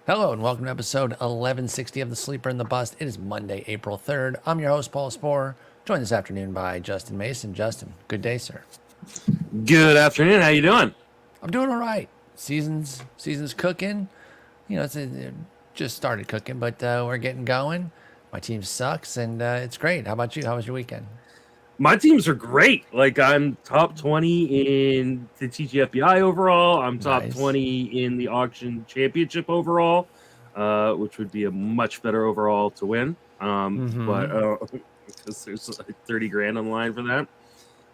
Hello and welcome to episode 1160 of The Sleeper and the Bust. It is Monday, April 3rd. I'm your host, Paul Sporer, joined this afternoon by Justin Mason. Justin, good day, sir. Good afternoon. How you doing? I'm doing all right. Season's cooking. It just started cooking, but we're getting going. My team sucks, and it's great. How about you? How was your weekend? My teams are great. Like I'm top 20 in the TGFBI overall. I'm top Nice. 20 in the auction championship overall, which would be a much better overall to win. But Mm-hmm. because there's like 30 grand on the line for that.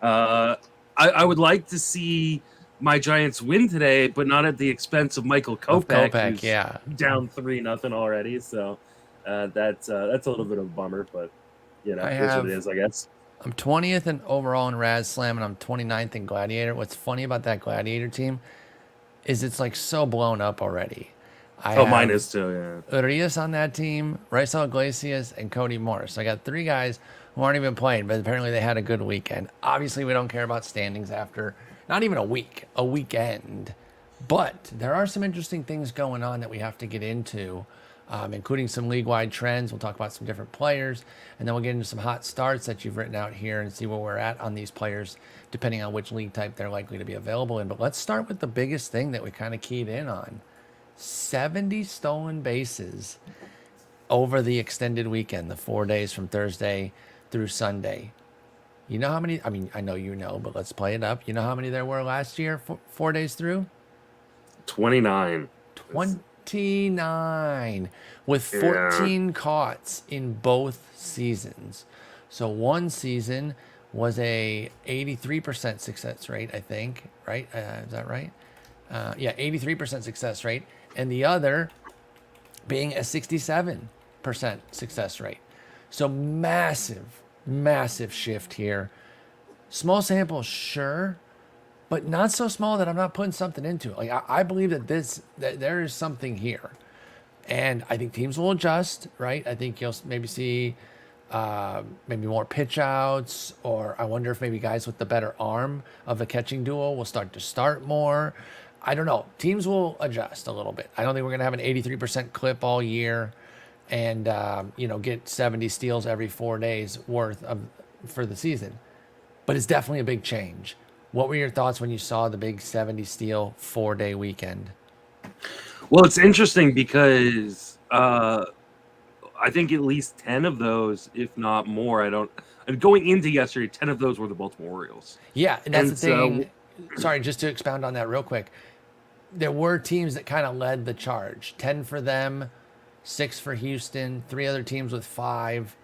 Uh, I would like to see my Giants win today, but not at the expense of Michael Of Kopech, Kopech, who's yeah. down 3-0 already. So that's a little bit of a bummer, but I it is what it have is, I guess. I'm 20th in overall in Raz Slam, and I'm 29th in Gladiator. What's funny about that Gladiator team is it's like so blown up already. I Oh, mine have is too. Yeah. Urias on that team, Raisel Iglesias, and Cody Morris. I got three guys who aren't even playing, but apparently they had a good weekend. Obviously, we don't care about standings after not even a weekend. But there are some interesting things going on that we have to get into, including some league wide trends. We'll talk about some different players, and then we'll get into some hot starts that you've written out here and see where we're at on these players, depending on which league type they're likely to be available in. But let's start with the biggest thing that we kind of keyed in on: 70 stolen bases over the extended weekend, the 4 days from Thursday through Sunday. You know how many? I mean, I know you know, but let's play it up. You know how many there were last year, 4 days through? 29. 29, with Yeah. 14 caughts in both seasons. So one season was a 83% success rate, I think, right? Is that right? Yeah, 83% success rate. And the other being a 67% success rate. So massive shift here. Small sample, sure, but not so small that I'm not putting something into it. Like I believe that there is something here, and I think teams will adjust. Right? I think you'll maybe see maybe more pitch outs, or I wonder if maybe guys with the better arm of the catching duo will start to start more. I don't know. Teams will adjust a little bit. I don't think we're going to have an 83% clip all year and, get 70 steals every 4 days worth of for the season. But it's definitely a big change. What were your thoughts when you saw the big 70 steal 4 day weekend? Well, it's interesting because I think at least 10 of those, if not more, I don't. And going into yesterday, 10 of those were the Baltimore Orioles. Yeah, and that's the And so, thing. Sorry, just to expound on that real quick. There were teams that kind of led the charge. 10 for them, 6 for Houston, 3 other teams with 5.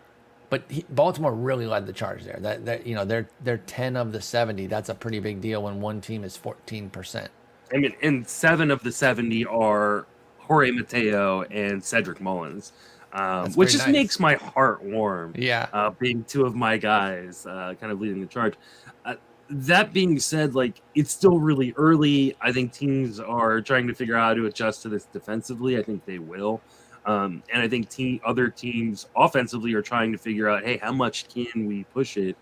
But Baltimore really led the charge there. They're 10 of the 70. That's a pretty big deal when one team is 14%. I mean, and 7 of the 70 are Jorge Mateo and Cedric Mullins, That's which pretty just nice. makes my heart warm, Yeah, being two of my guys kind of leading the charge. Uh, that being said, like, it's still really early. I think teams are trying to figure out how to adjust to this defensively. I think they will. And I think other teams offensively are trying to figure out, hey, how much can we push it?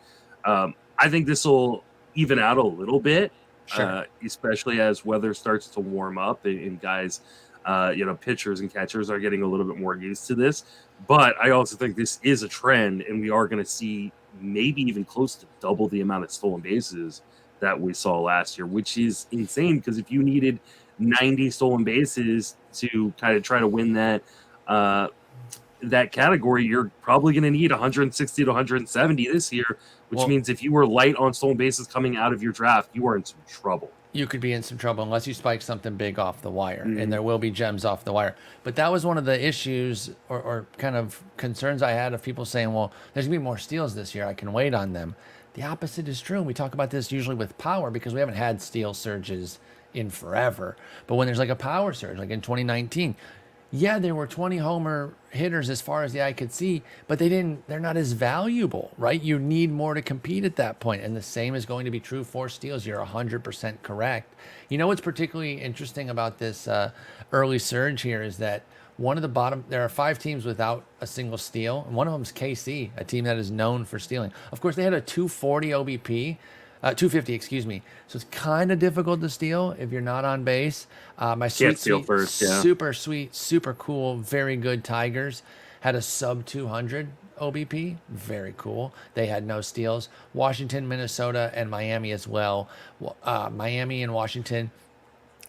I think this will even out a little bit, sure. especially as weather starts to warm up and guys, pitchers and catchers are getting a little bit more used to this. But I also think this is a trend, and we are going to see maybe even close to double the amount of stolen bases that we saw last year, which is insane because if you needed 90 stolen bases to kind of try to win uh, that category, you're probably going to need 160 to 170 this year, which Well, means if you were light on stolen bases coming out of your draft, you are in some trouble. you could be in some trouble unless you spike something big off the wire, and Mm-hmm. there will be gems off the wire. But that was one of the issues or kind of concerns I had of people saying, well, there's going to be more steals this year. I can wait on them. The opposite is true. And we talk about this usually with power because we haven't had steal surges in forever. But when there's like a power surge, like in 2019, yeah, there were 20 homer hitters as far as the eye could see, but they're not as valuable, right? You need more to compete at that point. And the same is going to be true for steals. You're 100% correct. You know what's particularly interesting about this early surge here is that there are 5 teams without a single steal, and one of them is KC, a team that is known for stealing. Of course, they had a 240 OBP 250, excuse me. So it's kind of difficult to steal if you're not on base. My Can't steal first, yeah. super sweet, super cool, very good Tigers had a sub 200 OBP. Very cool. They had no steals. Washington, Minnesota, and Miami as well. Miami and Washington,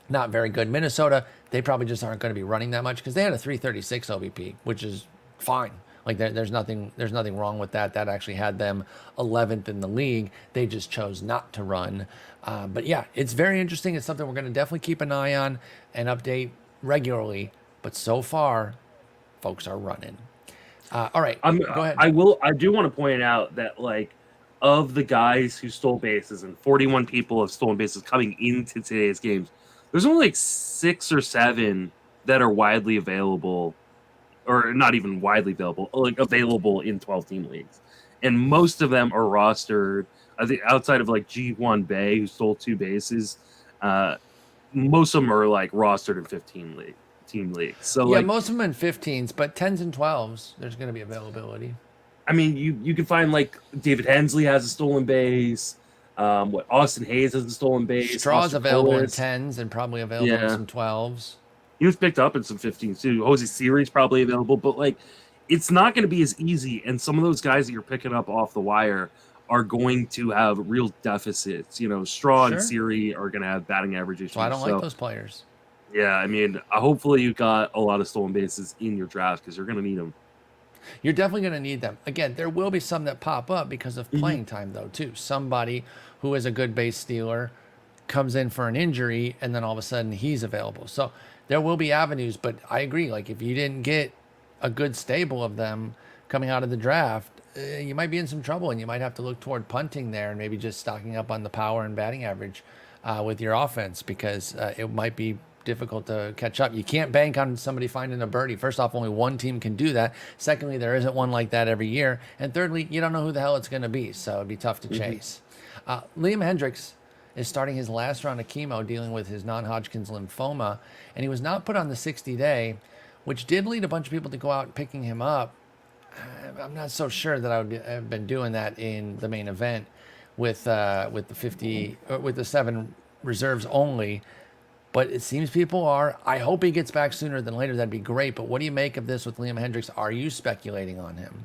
not very good. Minnesota, they probably just aren't going to be running that much because they had a 336 OBP, which is fine. Like there's nothing wrong with that. That actually had them 11th in the league. They just chose not to run. But yeah, it's very interesting. It's something we're going to definitely keep an eye on and update regularly. But so far, folks are running. All right, go ahead. I do want to point out that like of the guys who stole bases, and 41 people have stolen bases coming into today's games, there's only like 6 or 7 that are widely available, or not even widely available, like available in 12-team leagues. And most of them are rostered, I think, outside of like G1 Bay, who stole 2 bases. Most of them are like rostered in 15-team leagues. So yeah, like, most of them in 15s, but 10s and 12s, there's going to be availability. I mean, you can find like David Hensley has a stolen base. Austin Hayes has a stolen base. Straw's available in 10s and probably available in some 12s. He was picked up in some 15s too. Jose Siri's probably available, but like, it's not going to be as easy. And some of those guys that you're picking up off the wire are going to have real deficits. You know, Straw and Siri are going to have batting average issues. So I don't like those players. Yeah, I mean, hopefully you got a lot of stolen bases in your draft because you're going to need them. You're definitely going to need them. Again, there will be some that pop up because of playing time, though, too. Somebody who is a good base stealer comes in for an injury, and then all of a sudden he's available. So there will be avenues, but I agree. Like, if you didn't get a good stable of them coming out of the draft, you might be in some trouble, and you might have to look toward punting there and maybe just stocking up on the power and batting average with your offense because it might be difficult to catch up. You can't bank on somebody finding a birdie. First off, only one team can do that. Secondly, there isn't one like that every year. And thirdly, you don't know who the hell it's going to be, so it'd be tough to chase. Liam Hendriks is starting his last round of chemo dealing with his non-Hodgkin's lymphoma, and he was not put on the 60-day, which did lead a bunch of people to go out picking him up. I'm not so sure that I would have been doing that in the main event with the 7 reserves only. But it seems people are. I hope he gets back sooner than later. That'd be great. But what do you make of this with Liam Hendriks? Are you speculating on him?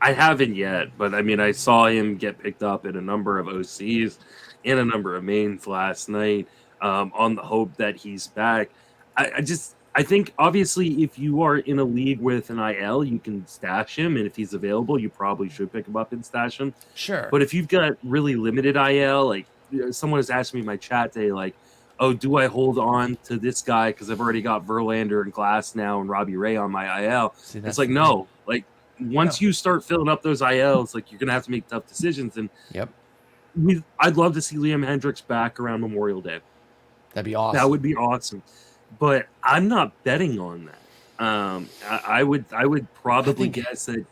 I haven't yet, but I mean, I saw him get picked up in a number of OCs and a number of mains last night on the hope that he's back. I think obviously if you are in a league with an IL, you can stash him, and if he's available, you probably should pick him up and stash him. Sure. But if you've got really limited IL, like someone has asked me in my chat today, like, oh, do I hold on to this guy because I've already got Verlander and Glass now and Robbie Ray on my IL? See, it's like, no. Like, once you start filling up those ILs, like, you're going to have to make tough decisions. And I'd love to see Liam Hendriks back around Memorial Day. That'd be awesome. That would be awesome. But I'm not betting on that. I would probably guess that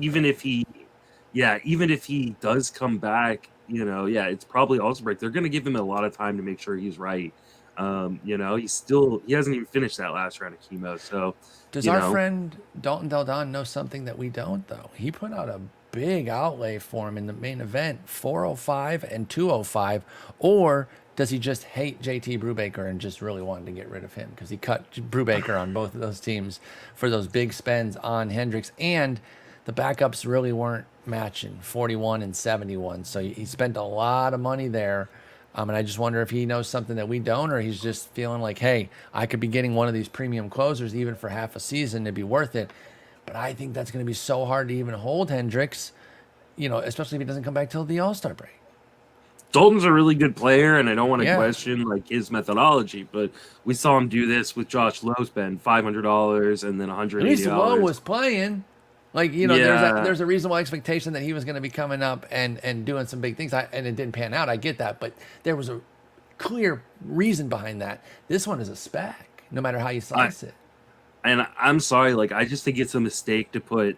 even if he does come back, you know, it's probably also break. They're going to give him a lot of time to make sure he's right. You know, he hasn't even finished that last round of chemo. So does our friend Dalton Del Don know something that we don't, though? He put out a big outlay for him in the main event, 405 and 205, or does he just hate JT Brubaker and just really wanted to get rid of him because he cut Brubaker on both of those teams for those big spends on Hendriks, and the backups really weren't matching, 41 and 71. So he spent a lot of money there. And I just wonder if he knows something that we don't, or he's just feeling like, hey, I could be getting one of these premium closers even for half a season to be worth it. But I think that's going to be so hard to even hold Hendriks, you know, especially if he doesn't come back till the All-Star break. Dalton's a really good player, and I don't want to question like his methodology, but we saw him do this with Josh Lowe, spend $500 and then $180. At least Lowe was playing. Like, you know, there's a reasonable expectation that he was going to be coming up and doing some big things, and it didn't pan out. I get that, but there was a clear reason behind that. This one is a spec, no matter how you slice it. And I'm sorry, like, I just think it's a mistake to put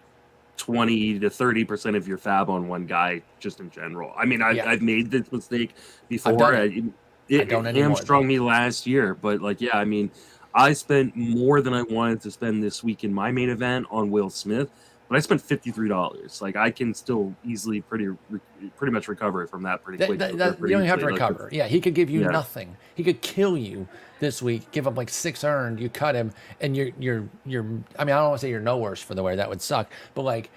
20 to 30% of your fab on one guy, just in general. I mean, I've made this mistake before. It hamstrung me last year, but like, I mean, I spent more than I wanted to spend this week in my main event on Will Smith, but I spent $53. Like I can still easily pretty much recover from that pretty quickly. You don't have to recover. Like, yeah, he could give you nothing. He could kill you this week, give up like 6 earned. You cut him, and you're. I mean, I don't want to say you're no worse for the wear. That would suck. But like,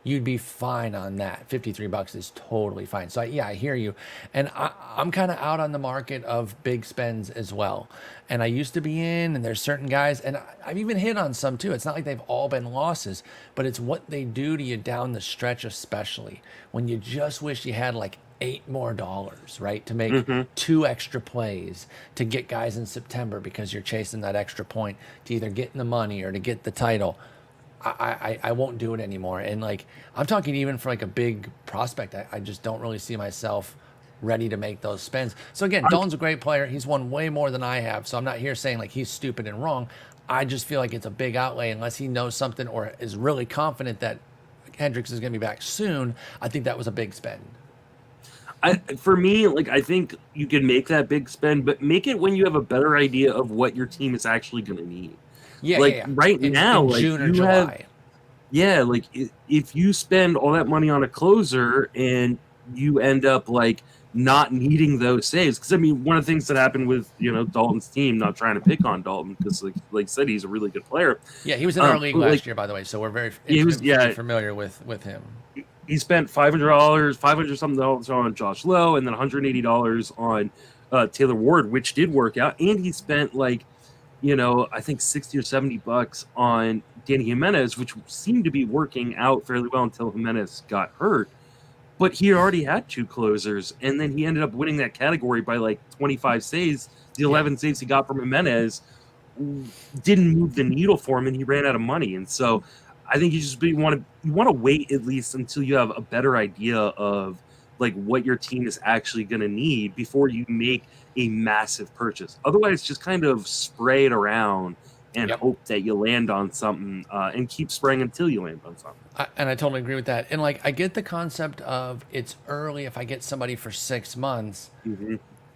you'd be fine on that. $53 is totally fine. So I hear you, and I'm kind of out on the market of big spends as well. And I used to be in, and there's certain guys, and I've even hit on some too. It's not like they've all been losses, but it's what they do to you down the stretch, especially when you just wish you had like $8 more, right? To make 2 extra plays to get guys in September because you're chasing that extra point to either get in the money or to get the title. I won't do it anymore. And like, I'm talking even for like a big prospect, I just don't really see myself ready to make those spends. So again, Dolan's a great player. He's won way more than I have. So I'm not here saying like he's stupid and wrong. I just feel like it's a big outlay unless he knows something or is really confident that Hendricks is going to be back soon. I think that was a big spend. For me, like I think you can make that big spend, but make it when you have a better idea of what your team is actually going to need. Right now, in June or July. Like if you spend all that money on a closer and you end up like not needing those saves, because I mean, one of the things that happened with Dalton's team, not trying to pick on Dalton because like I said, he's a really good player. Yeah, he was in our league last year, by the way, so we're very familiar with him. He spent $500 something on Josh Lowe, and then $180 on Taylor Ward, which did work out, and he spent like I think $60 or $70 on Danny Jimenez, which seemed to be working out fairly well until Jimenez got hurt. But he already had 2 closers, and then he ended up winning that category by like 25 saves. The 11 saves he got from Jimenez didn't move the needle for him, and he ran out of money. And so I think you want to wait at least until you have a better idea of like what your team is actually going to need before you make a massive purchase. Otherwise, just kind of spray it around and hope that you land on something, and keep spraying until you land on something. And I totally agree with that. And like, I get the concept of it's early. If I get somebody for 6 months,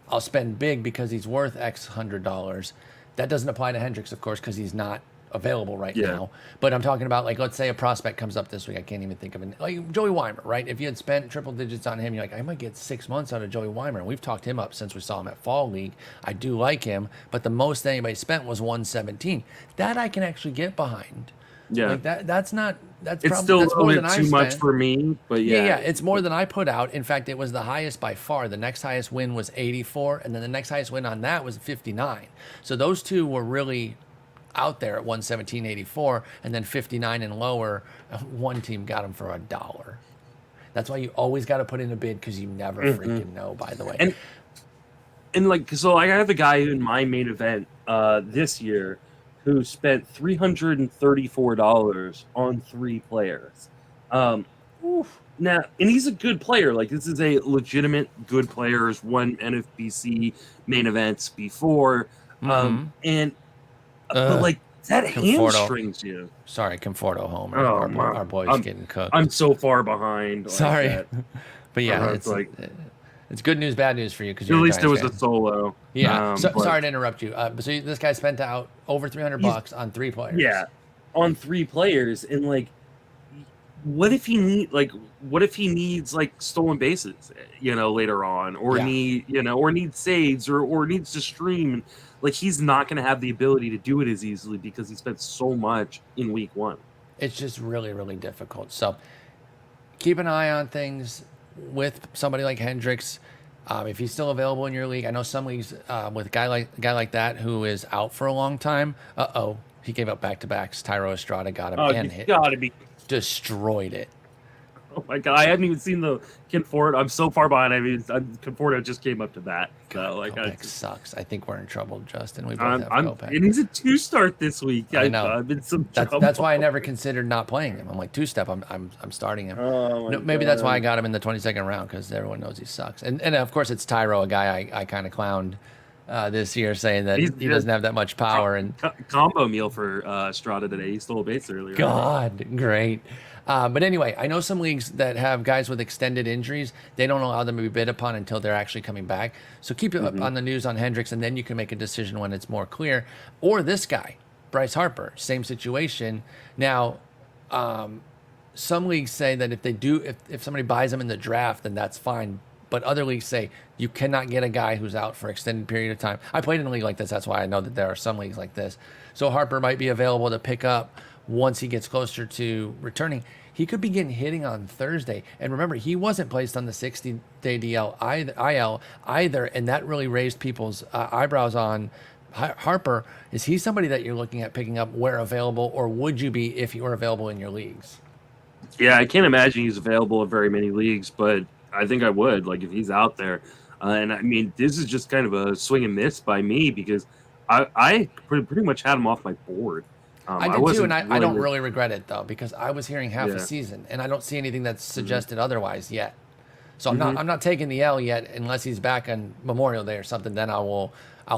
I'll spend big because he's worth X $100. That doesn't apply to Hendricks, of course, because he's not available right now. But I'm talking about like, let's say a prospect comes up this week. I can't even think of it. Like Joey Weimer, right? If you had spent triple digits on him, you're like, I might get 6 months out of Joey Weimer. And we've talked him up since we saw him at Fall League. I do like him, but the most anybody spent was 117. That I can actually get behind. Yeah, like that's it's still a little bit too much for me, but yeah, it's more than I put out. In fact, it was the highest by far. The next highest win was 84, and then the next highest win on that was 59. So those two were really out there at 117.84, and then 59 and lower. One team got them for $1. That's why you always got to put in a bid because you never freaking know. By the way, and like so, I have a guy in my main event this year who spent $334 on 3 players. Now, and he's a good player. Like this is a legitimate good player. Has won NFBC main events before, and. But like that hamstrings you. Sorry, Conforto home. Our boy's getting cooked. I'm so far behind. Sorry, like but yeah, it's good news, bad news for you because at least it was a solo. Yeah. Sorry to interrupt you. So this guy spent out over $300 on 3 players. Yeah, on 3 players, and like, what if he needs like stolen bases, later on, or needs saves, or needs to stream. Like he's not going to have the ability to do it as easily because he spent so much in week 1. It's just really, really difficult. So keep an eye on things with somebody like Hendricks. If he's still available in your league, I know some leagues with a guy like that who is out for a long time. He gave up back-to-backs. Tyro Estrada got him and hit. Destroyed it. Oh my god! I hadn't even seen the Conforto. I'm so far behind. I mean, Conforto just came up to bat. So like, that sucks. I think we're in trouble, Justin. We both have Kopech. And he's a 2-start this week. I know. I'm in some trouble. That's why I never considered not playing him. I'm like 2-step. I'm starting him. Maybe that's why I got him in the 22nd round because everyone knows he sucks. And of course it's Tyro, a guy I kind of clowned this year, saying that he doesn't have that much power. And combo meal for Estrada today. He stole a base earlier. God, great. But anyway, I know some leagues that have guys with extended injuries. They don't allow them to be bid upon until they're actually coming back. So keep up on the news on Hendricks, and then you can make a decision when it's more clear. Or this guy, Bryce Harper, same situation. Now, some leagues say that if somebody buys him in the draft, then that's fine. But other leagues say you cannot get a guy who's out for extended period of time. I played in a league like this. That's why I know that there are some leagues like this. So Harper might be available to pick up once he gets closer to returning. He could be getting hitting on Thursday. And remember, he wasn't placed on the 60-day IL either, and that really raised people's eyebrows on Harper. Is he somebody that you're looking at picking up where available, or would you be if he were available in your leagues? Yeah, I can't imagine he's available in very many leagues, but I think I would, like, if he's out there. And I mean, this is just kind of a swing and miss by me because I pretty much had him off my board. I did too, and I don't really regret it though, because I was hearing half a season, and I don't see anything that's suggested otherwise yet. So I'm not taking the L yet unless he's back on Memorial Day or something. Then I'll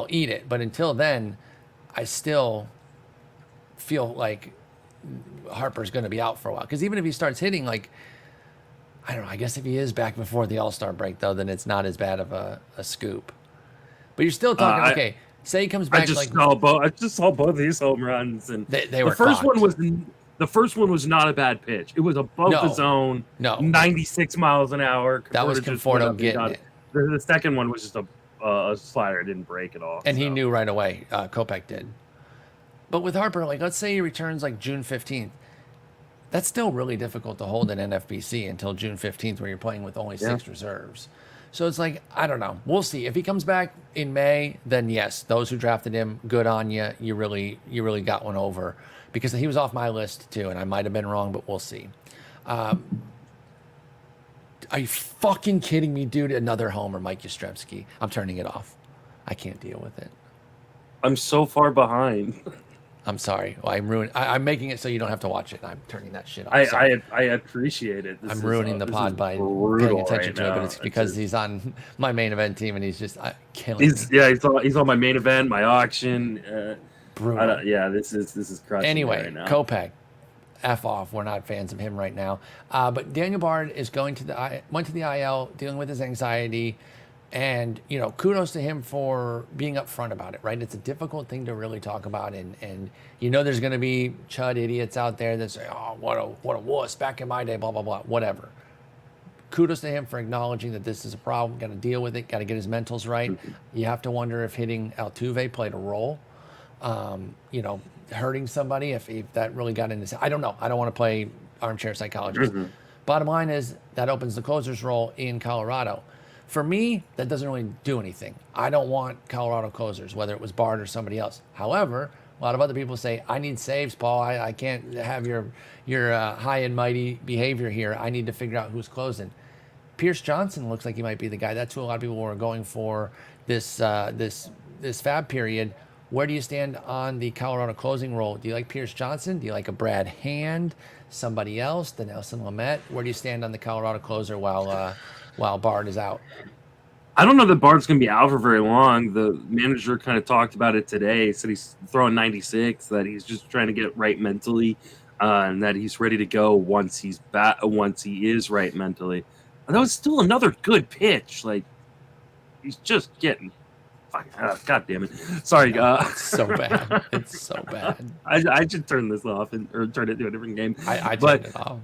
eat it. But until then, I still feel like Harper's going to be out for a while. Because even if he starts hitting, like, I don't know, I guess if he is back before the All-Star break, though, then it's not as bad of a scoop. But you're still talking, okay, say he comes back. I just saw both these home runs, and they were the first caught. the first one was not a bad pitch. It was above the zone, 96 miles an hour. That was Conforto getting it. The second one was just a slider, didn't break at all. And he knew right away, Kopech did. But with Harper, like, let's say he returns like June 15th. That's still really difficult to hold in NFBC until June 15th, where you're playing with only 6 reserves. So it's like, I don't know. We'll see. If he comes back in May, then yes, those who drafted him, good on you. You really got one over, because he was off my list too, and I might have been wrong, but we'll see. Are you fucking kidding me, dude? Another homer, Mike Yastrzemski. I'm turning it off. I can't deal with it. I'm so far behind. I'm sorry. Well, I'm making it so you don't have to watch it. I'm turning that shit off. I appreciate it. I'm ruining the pod by paying attention to it, but it's because he's on my main event team and he's just killing me. He's on my main event, my auction. Brutal. This is crushing. Anyway, right now. Kopech, F off. We're not fans of him right now. But Daniel Bard is went to the IL, dealing with his anxiety. And, kudos to him for being upfront about it, right? It's a difficult thing to really talk about. And there's going to be chud idiots out there that say, oh, what a wuss, back in my day, blah, blah, blah, whatever. Kudos to him for acknowledging that this is a problem, got to deal with it, got to get his mentals right. You have to wonder if hitting Altuve played a role, hurting somebody, if that really got into... I don't know. I don't want to play armchair psychologist. Bottom line is that opens the closer's role in Colorado. For me, that doesn't really do anything. I don't want Colorado closers, whether it was Bard or somebody else. However, a lot of other people say, I need saves, Paul. I can't have your high and mighty behavior here. I need to figure out who's closing. Pierce Johnson looks like he might be the guy. That's who a lot of people were going for this fab period. Where do you stand on the Colorado closing role? Do you like Pierce Johnson? Do you like a Brad Hand? Somebody else? The Nelson Lamet? Where do you stand on the Colorado closer while Bard is out? I don't know that Bard's going to be out for very long. The manager kind of talked about it today. Said he's throwing 96, that he's just trying to get right mentally, and that he's ready to go once he is right mentally. And that was still another good pitch. Like, he's just getting... God damn it. Sorry. It's so bad. It's so bad. I should turn this off or turn it to a different game. I turned it off.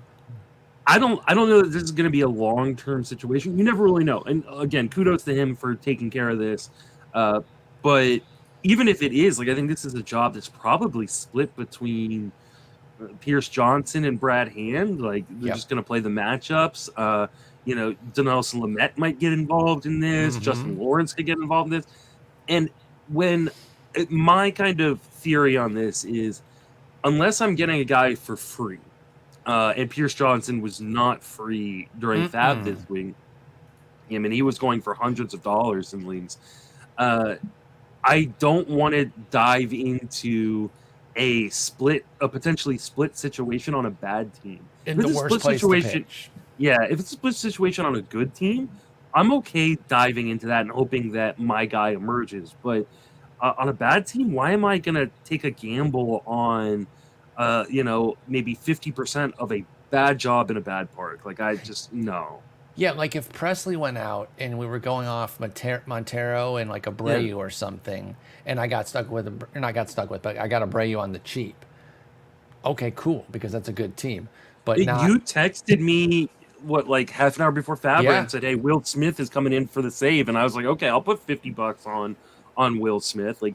I don't know that this is going to be a long-term situation. You never really know. And again, kudos to him for taking care of this. But even if it is, like, I think this is a job that's probably split between Pierce Johnson and Brad Hand. Like, they're just going to play the matchups. Dinelson Lamet might get involved in this. Justin Lawrence could get involved in this. And my kind of theory on this is, unless I'm getting a guy for free, and Pierce Johnson was not free during Fab this week. I mean, he was going for hundreds of dollars in leagues. I don't want to dive into a potentially split situation on a bad team. In the worst place to pitch. Yeah, if it's a split situation on a good team, I'm okay diving into that and hoping that my guy emerges. But on a bad team, why am I going to take a gamble on maybe 50% of a bad job in a bad park? Like, I just, no. Yeah, like if Presley went out and we were going off Montero and like Abreu or something, and I got but I got Abreu on the cheap. Okay, cool, because that's a good team. but not. You texted me what, like half an hour before Fabra Yeah. and said, "Hey, Will Smith is coming in for the save," and I was like, "Okay, I'll put $50 on Will Smith." Like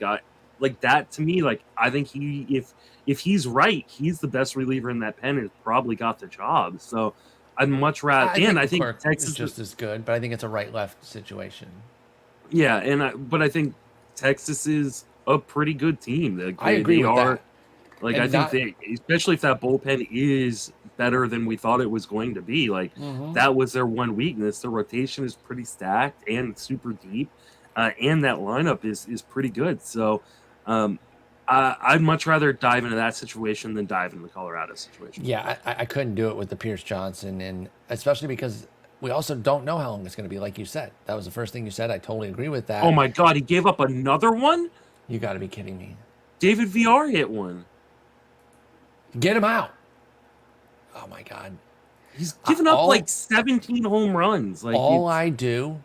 that to me, like I think if he's right, he's the best reliever in that pen and has probably got the job. So I'd much rather, I and think I think McClurk is Texas, just as good, but I think it's a right-left situation. yeah, but I think Texas is a pretty good team. I agree They with are. that. Like I And think not. they, especially if that bullpen is better than we thought it was going to be. Like Mhm. that was their one weakness. Their rotation is pretty stacked and super deep, and that lineup is pretty good. So I'd much rather dive into that situation than dive into the Colorado situation. Yeah, I couldn't do it with the Pierce Johnson, and especially because we also don't know how long it's going to be. Like you said, that was the first thing you said. I totally agree with Oh that. my God, he gave up another one. You got to be kidding me. David VR hit one. Get him out. Oh my God. He's given up all- like 17 home runs. Like All I do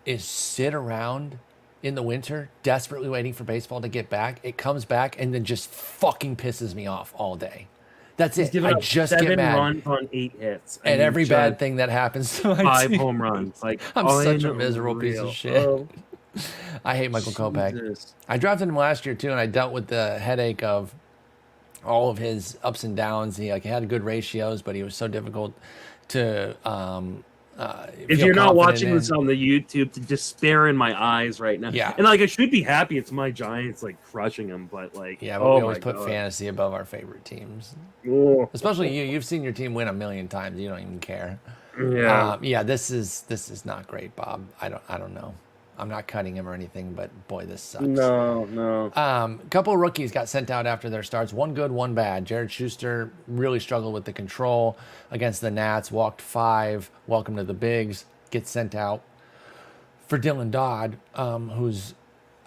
is sit around in the winter, desperately waiting for baseball to get back. It comes back and then just fucking pisses me off all day. That's he's it. given I up just 7 get mad. runs on 8 hits. And every bad thing that happens to my 5 team. home runs. Like I'm such a miserable piece of unreal. shit. Oh, I hate Michael Kopech. Jesus. I drafted him last year too, and I dealt with the headache of all of his ups and downs. He had good ratios, but he was so difficult to. If feel you're not confident watching in. this on the YouTube, to despair in my eyes right now. Yeah. And like I should be happy it's my Giants like crushing them, but like Yeah, but oh we always my put God. fantasy above our favorite teams. Oh, Especially you. You've seen your team win a million times. You don't even care. yeah. Yeah. This is not great, Bob. I don't know. I'm not cutting him or anything, but boy, this sucks. No. A couple of rookies got sent out after their starts. One good, one bad. Jared Schuster really struggled with the control against the Nats. Walked 5. Welcome to the bigs. Gets sent out. For Dylan Dodd, who's,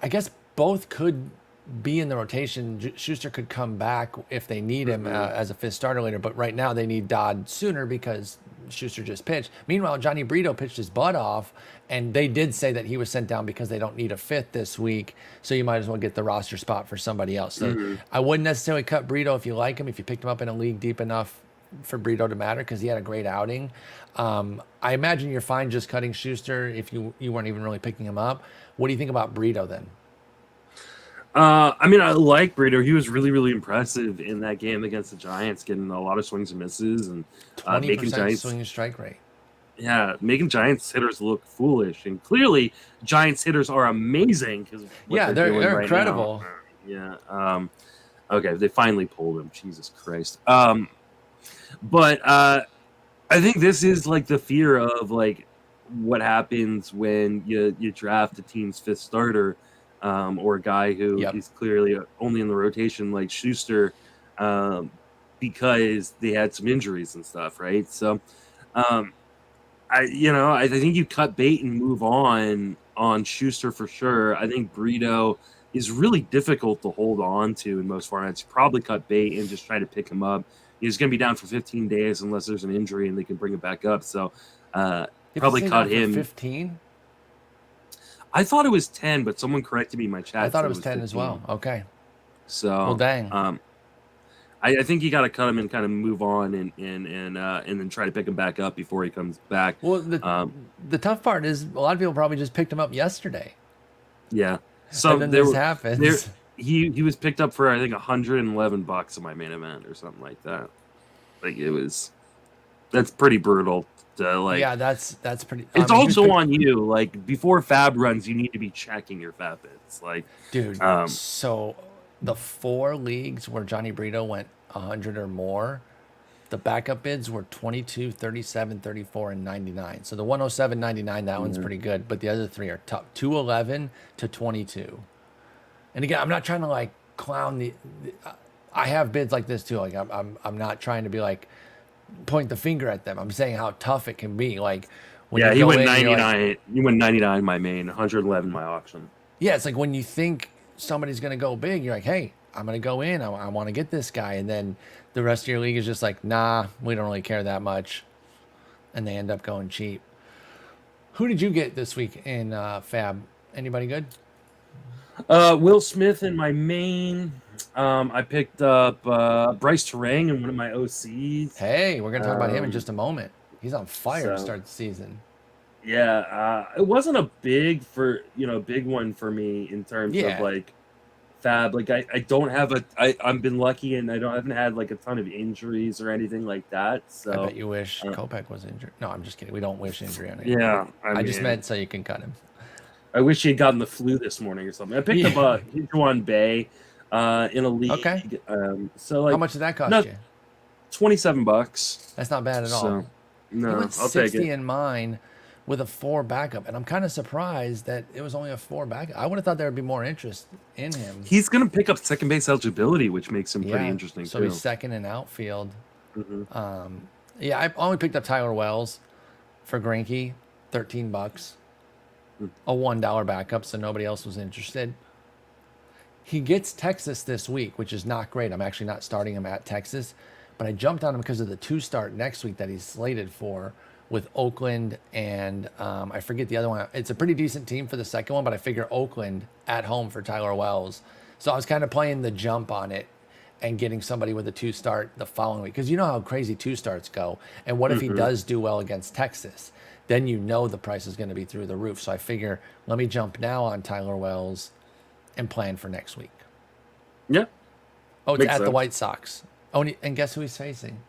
I guess both could be in the rotation. Schuster could come back if they need him as a fifth starter later, but right now they need Dodd sooner because Schuster just pitched. Meanwhile, Johnny Brito pitched his butt off, and they did say that he was sent down because they don't need a fifth this week, so you might as well get the roster spot for somebody else. So I wouldn't necessarily cut Brito if you like him, if you picked him up in a league deep enough for Brito to matter because he had a great outing. I imagine you're fine just cutting Schuster if you weren't even really picking him up. What do you think about Brito then? I mean, I like Brito. He was really, really impressive in that game against the Giants, getting a lot of swings and misses and 20% making Giants swing and strike rate. Yeah, making Giants hitters look foolish, and clearly Giants hitters are amazing because they're incredible. Now. Yeah. Okay, they finally pulled him. Jesus Christ. But I think this is like the fear of like what happens when you draft a team's fifth starter, or a guy who is clearly only in the rotation like Schuster, because they had some injuries and stuff, right? So. I think you cut bait and move on Schuster for sure. I think Brito is really difficult to hold on to in most formats. You probably cut bait and just try to pick him up. He's going to be down for 15 days unless there's an injury and they can bring it back up. So probably cut him. 15? I thought it was 10, but someone corrected me in my chat. I thought it was 10 as well. Okay. So well, dang. I think you got to cut him and kind of move on and then try to pick him back up before he comes back. Well, the tough part is a lot of people probably just picked him up yesterday. Yeah. So and then this happens. He was picked up for I think $111 in my main event or something like that. Like that's pretty brutal. Yeah, that's pretty. It's also on you. Like before Fab runs, you need to be checking your Fab bits. Like, dude. So the 4 leagues where Johnny Brito went 100 or more, the backup bids were 22, 37, 34, and 99. So the 107, 99, that one's pretty good. But the other 3 are tough. 211 to 22. And again, I'm not trying to like clown the I have bids like this too. Like I'm not trying to be like point the finger at them. I'm saying how tough it can be. Like when he went 99. You went 99 in my main, 111 my auction. Yeah, it's like when you think somebody's going to go big, you're like, hey, I'm going to go in. I want to get this guy. And then the rest of your league is just like, nah, we don't really care that much. And they end up going cheap. Who did you get this week in Fab? Anybody good? Will Smith in my main. I picked up Bryce Terang in one of my OCs. Hey, we're gonna talk about him in just a moment. He's on fire to So start the season. yeah, it wasn't a big one for me in terms of Yeah, like fab. Like I don't have I've been lucky and haven't had like a ton of injuries or anything like that. I So bet you wish uh, Kopech was injured. No, I'm just kidding. We don't wish injury on anybody. yeah, I I just mean, meant so you can cut him. I wish he had gotten the flu this morning or something. I picked up Yeah. Juwan Bay in a Okay. league. So How like much did that cost not you? $27. That's not bad at all. So He no, went I'll take 60 it. in mine with a 4 backup, and I'm kind of surprised that it was only a 4 backup. I would have thought there would be more interest in him. He's gonna pick up second base eligibility, which makes him pretty Yeah, interesting so he's too. second in outfield. Hmm. Yeah, I only picked up Tyler Wells for Greinke, $13, a $1 backup, so nobody else was interested. He gets Texas this week, which is not great. I'm actually not starting him at Texas, but I jumped on him because of the 2 start next week that he's slated for with Oakland and I forget the other one. It's a pretty decent team for the second one, but I figure Oakland at home for Tyler Wells. So I was kind of playing the jump on it and getting somebody with a 2 start the following week because you know how crazy 2 starts go. And what if he Hmm. does do well against Texas? Then you know the price is going to be through the roof. So I figure let me jump now on Tyler Wells and plan for next week. Yeah, Oh, it's makes at the sense. White Sox. Oh, and guess who he's facing?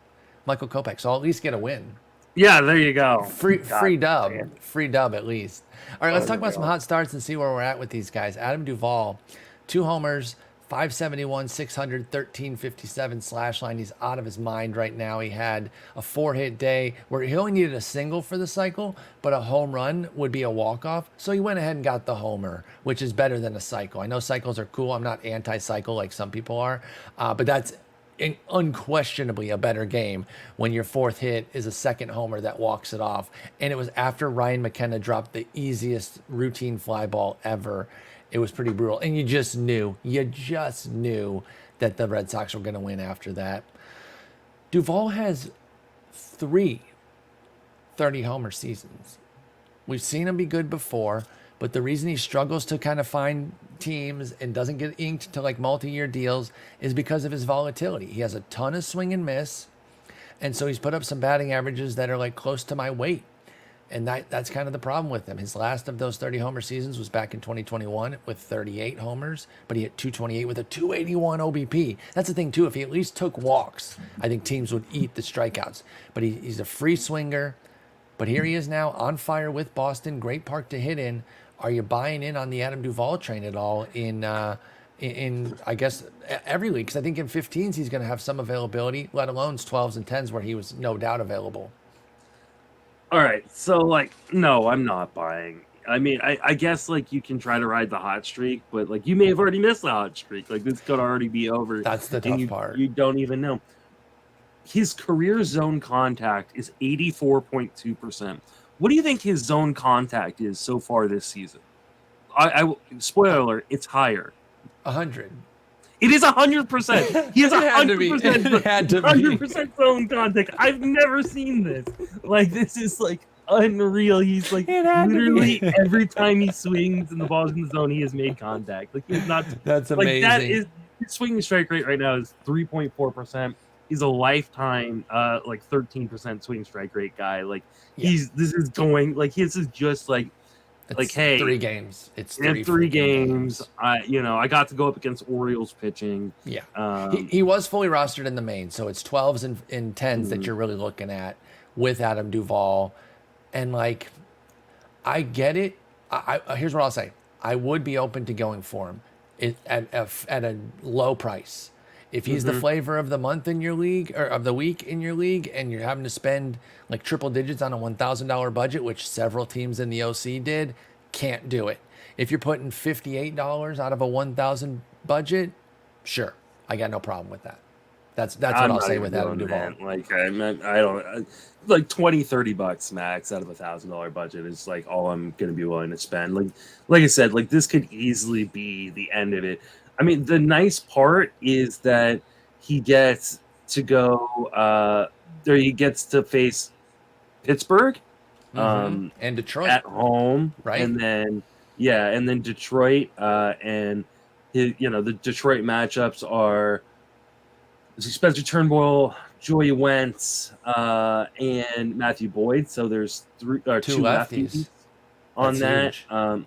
Michael Kopech. So I'll at least get a win. Yeah, there you go. Free God dub. damn. Free dub at least. All right, let's talk about some Unreal. hot starts and see where we're at with these guys. Adam Duvall, 2 homers, 571, 600, 1357 slash line. He's out of his mind right now. He had a 4-hit day where he only needed a single for the cycle, but a home run would be a walk-off. So he went ahead and got the homer, which is better than a cycle. I know cycles are cool. I'm not anti-cycle like some people are, but that's unquestionably a better game when your 4th hit is a second homer that walks it off. And it was after Ryan McKenna dropped the easiest routine fly ball ever. It was pretty brutal. And you just knew that the Red Sox were going to win after that. Duvall has 3 30-homer seasons. We've seen him be good before, but the reason he struggles to kind of find teams and doesn't get inked to like multi-year deals is because of his volatility. He has a ton of swing and miss, and so he's put up some batting averages that are like close to my weight. And that's kind of the problem with him. His last of those 30-homer seasons was back in 2021 with 38 homers, but he hit 228 with a 281 OBP. That's the thing, too. If he at least took walks, I think teams would eat the strikeouts. But he's a free swinger. But here he is now on fire with Boston. Great park to hit in. Are you buying in on the Adam Duvall train at all in I guess every league? Because I think in 15s he's going to have some availability, let alone 12s and 10s where he was no doubt available. All right, so like, no, I'm not buying. I mean, I guess like you can try to ride the hot streak, but like you may have already missed the hot streak. Like this could already be over, That's the and tough you part. you don't even know. His career zone contact is 84.2%. What do you think his zone contact is so far this season? Spoiler alert, it's higher. 100. It is 100%. He has It had to be. 100%. It had to be. 100% zone contact. I've never seen this. Like this is like unreal. He's like It had to be. literally every time he swings and the ball's in the zone, he has made contact. Like he's not. That's Like amazing. that is his swinging strike rate right now is 3.4%. He's a lifetime like 13% swing strike rate guy. Like this is going like his is just like It's like hey 3 games. It's in 3 games. I got to go up against Orioles pitching. Yeah. He was fully rostered in the main, so it's 12s and 10s that you're really looking at with Adam Duvall. And like, I get it. Here's what I'll say. I would be open to going for him at a low price. If he's the flavor of the month in your league or of the week in your league, and you're having to spend like triple digits on a $1,000 budget, which several teams in the OC did, can't do it. If you're putting $58 out of a 1,000 budget, sure, I got no problem with that. That's what I'll say with Adam Duvall. Like I don't like $20-$30 max out of $1,000 budget is like all I'm gonna be willing to spend. Like I said, like this could easily be the end of it. I mean, the nice part is that he gets to go there. He gets to face Pittsburgh, And Detroit at home, right? and then Detroit, and the Detroit matchups are Spencer Turnbull, Joey Wentz, and Matthew Boyd. So there's two lefties on That's that. huge.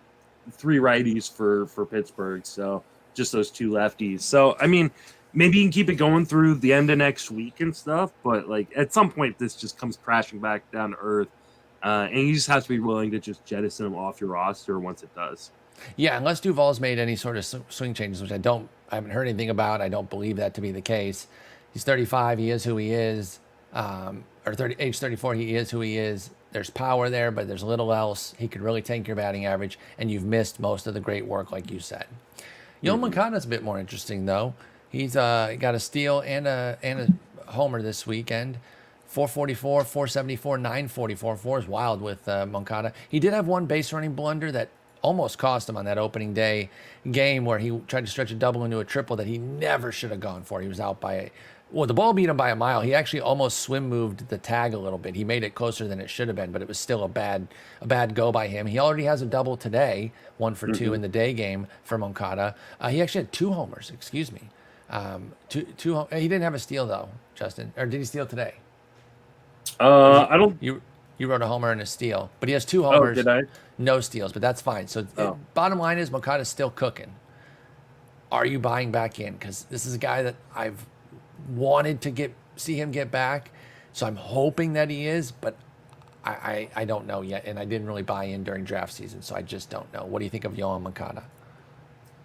3 righties for Pittsburgh. So just those 2 lefties. So I mean, maybe you can keep it going through the end of next week and stuff. But like at some point, this just comes crashing back down to earth, and you just have to be willing to just jettison him off your roster once it does. Yeah, unless Duvall's made any sort of swing changes, which I haven't heard anything about. I don't believe that to be the case. He's 35. He is who he is. Age 34, he is who he is. There's power there, but there's little else. He could really tank your batting average, and you've missed most of the great work, like you said. Yoan Moncada's a bit more interesting, though. He's got a steal and a homer this weekend. 444, 474, 944. 4 is wild with Moncada. He did have one base running blunder that almost cost him on that opening day game where he tried to stretch a double into a triple that he never should have gone for. He was out by the ball beat him by a mile. He actually almost swim moved the tag a little bit. He made it closer than it should have been, but it was still a bad go by him. He already has a double today, 1 for 2 in the day game for Moncada. He actually had 2 homers, excuse me. He didn't have a steal though, Justin. Or did he steal today? I don't. You wrote a homer and a steal, but he has 2 homers. Oh, did I? No steals, but that's fine. So bottom line is Moncada's still cooking. Are you buying back in? Because this is a guy that I've wanted to see him get back. So I'm hoping that he is, but I don't know yet. And I didn't really buy in during draft season, so I just don't know. What do you think of Yoan Moncada?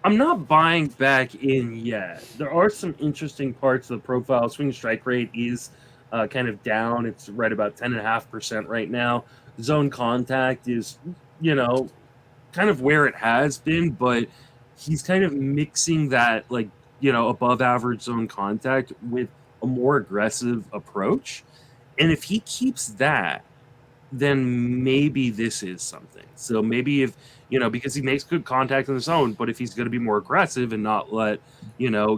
I'm not buying back in yet. There are some interesting parts of the profile. Swing strike rate is kind of down. It's right about 10.5% right now. Zone contact is, kind of where it has been, but he's kind of mixing that, above average zone contact with a more aggressive approach. And if he keeps that, then maybe this is something. So maybe if, because he makes good contact in the zone, but if he's going to be more aggressive and not let,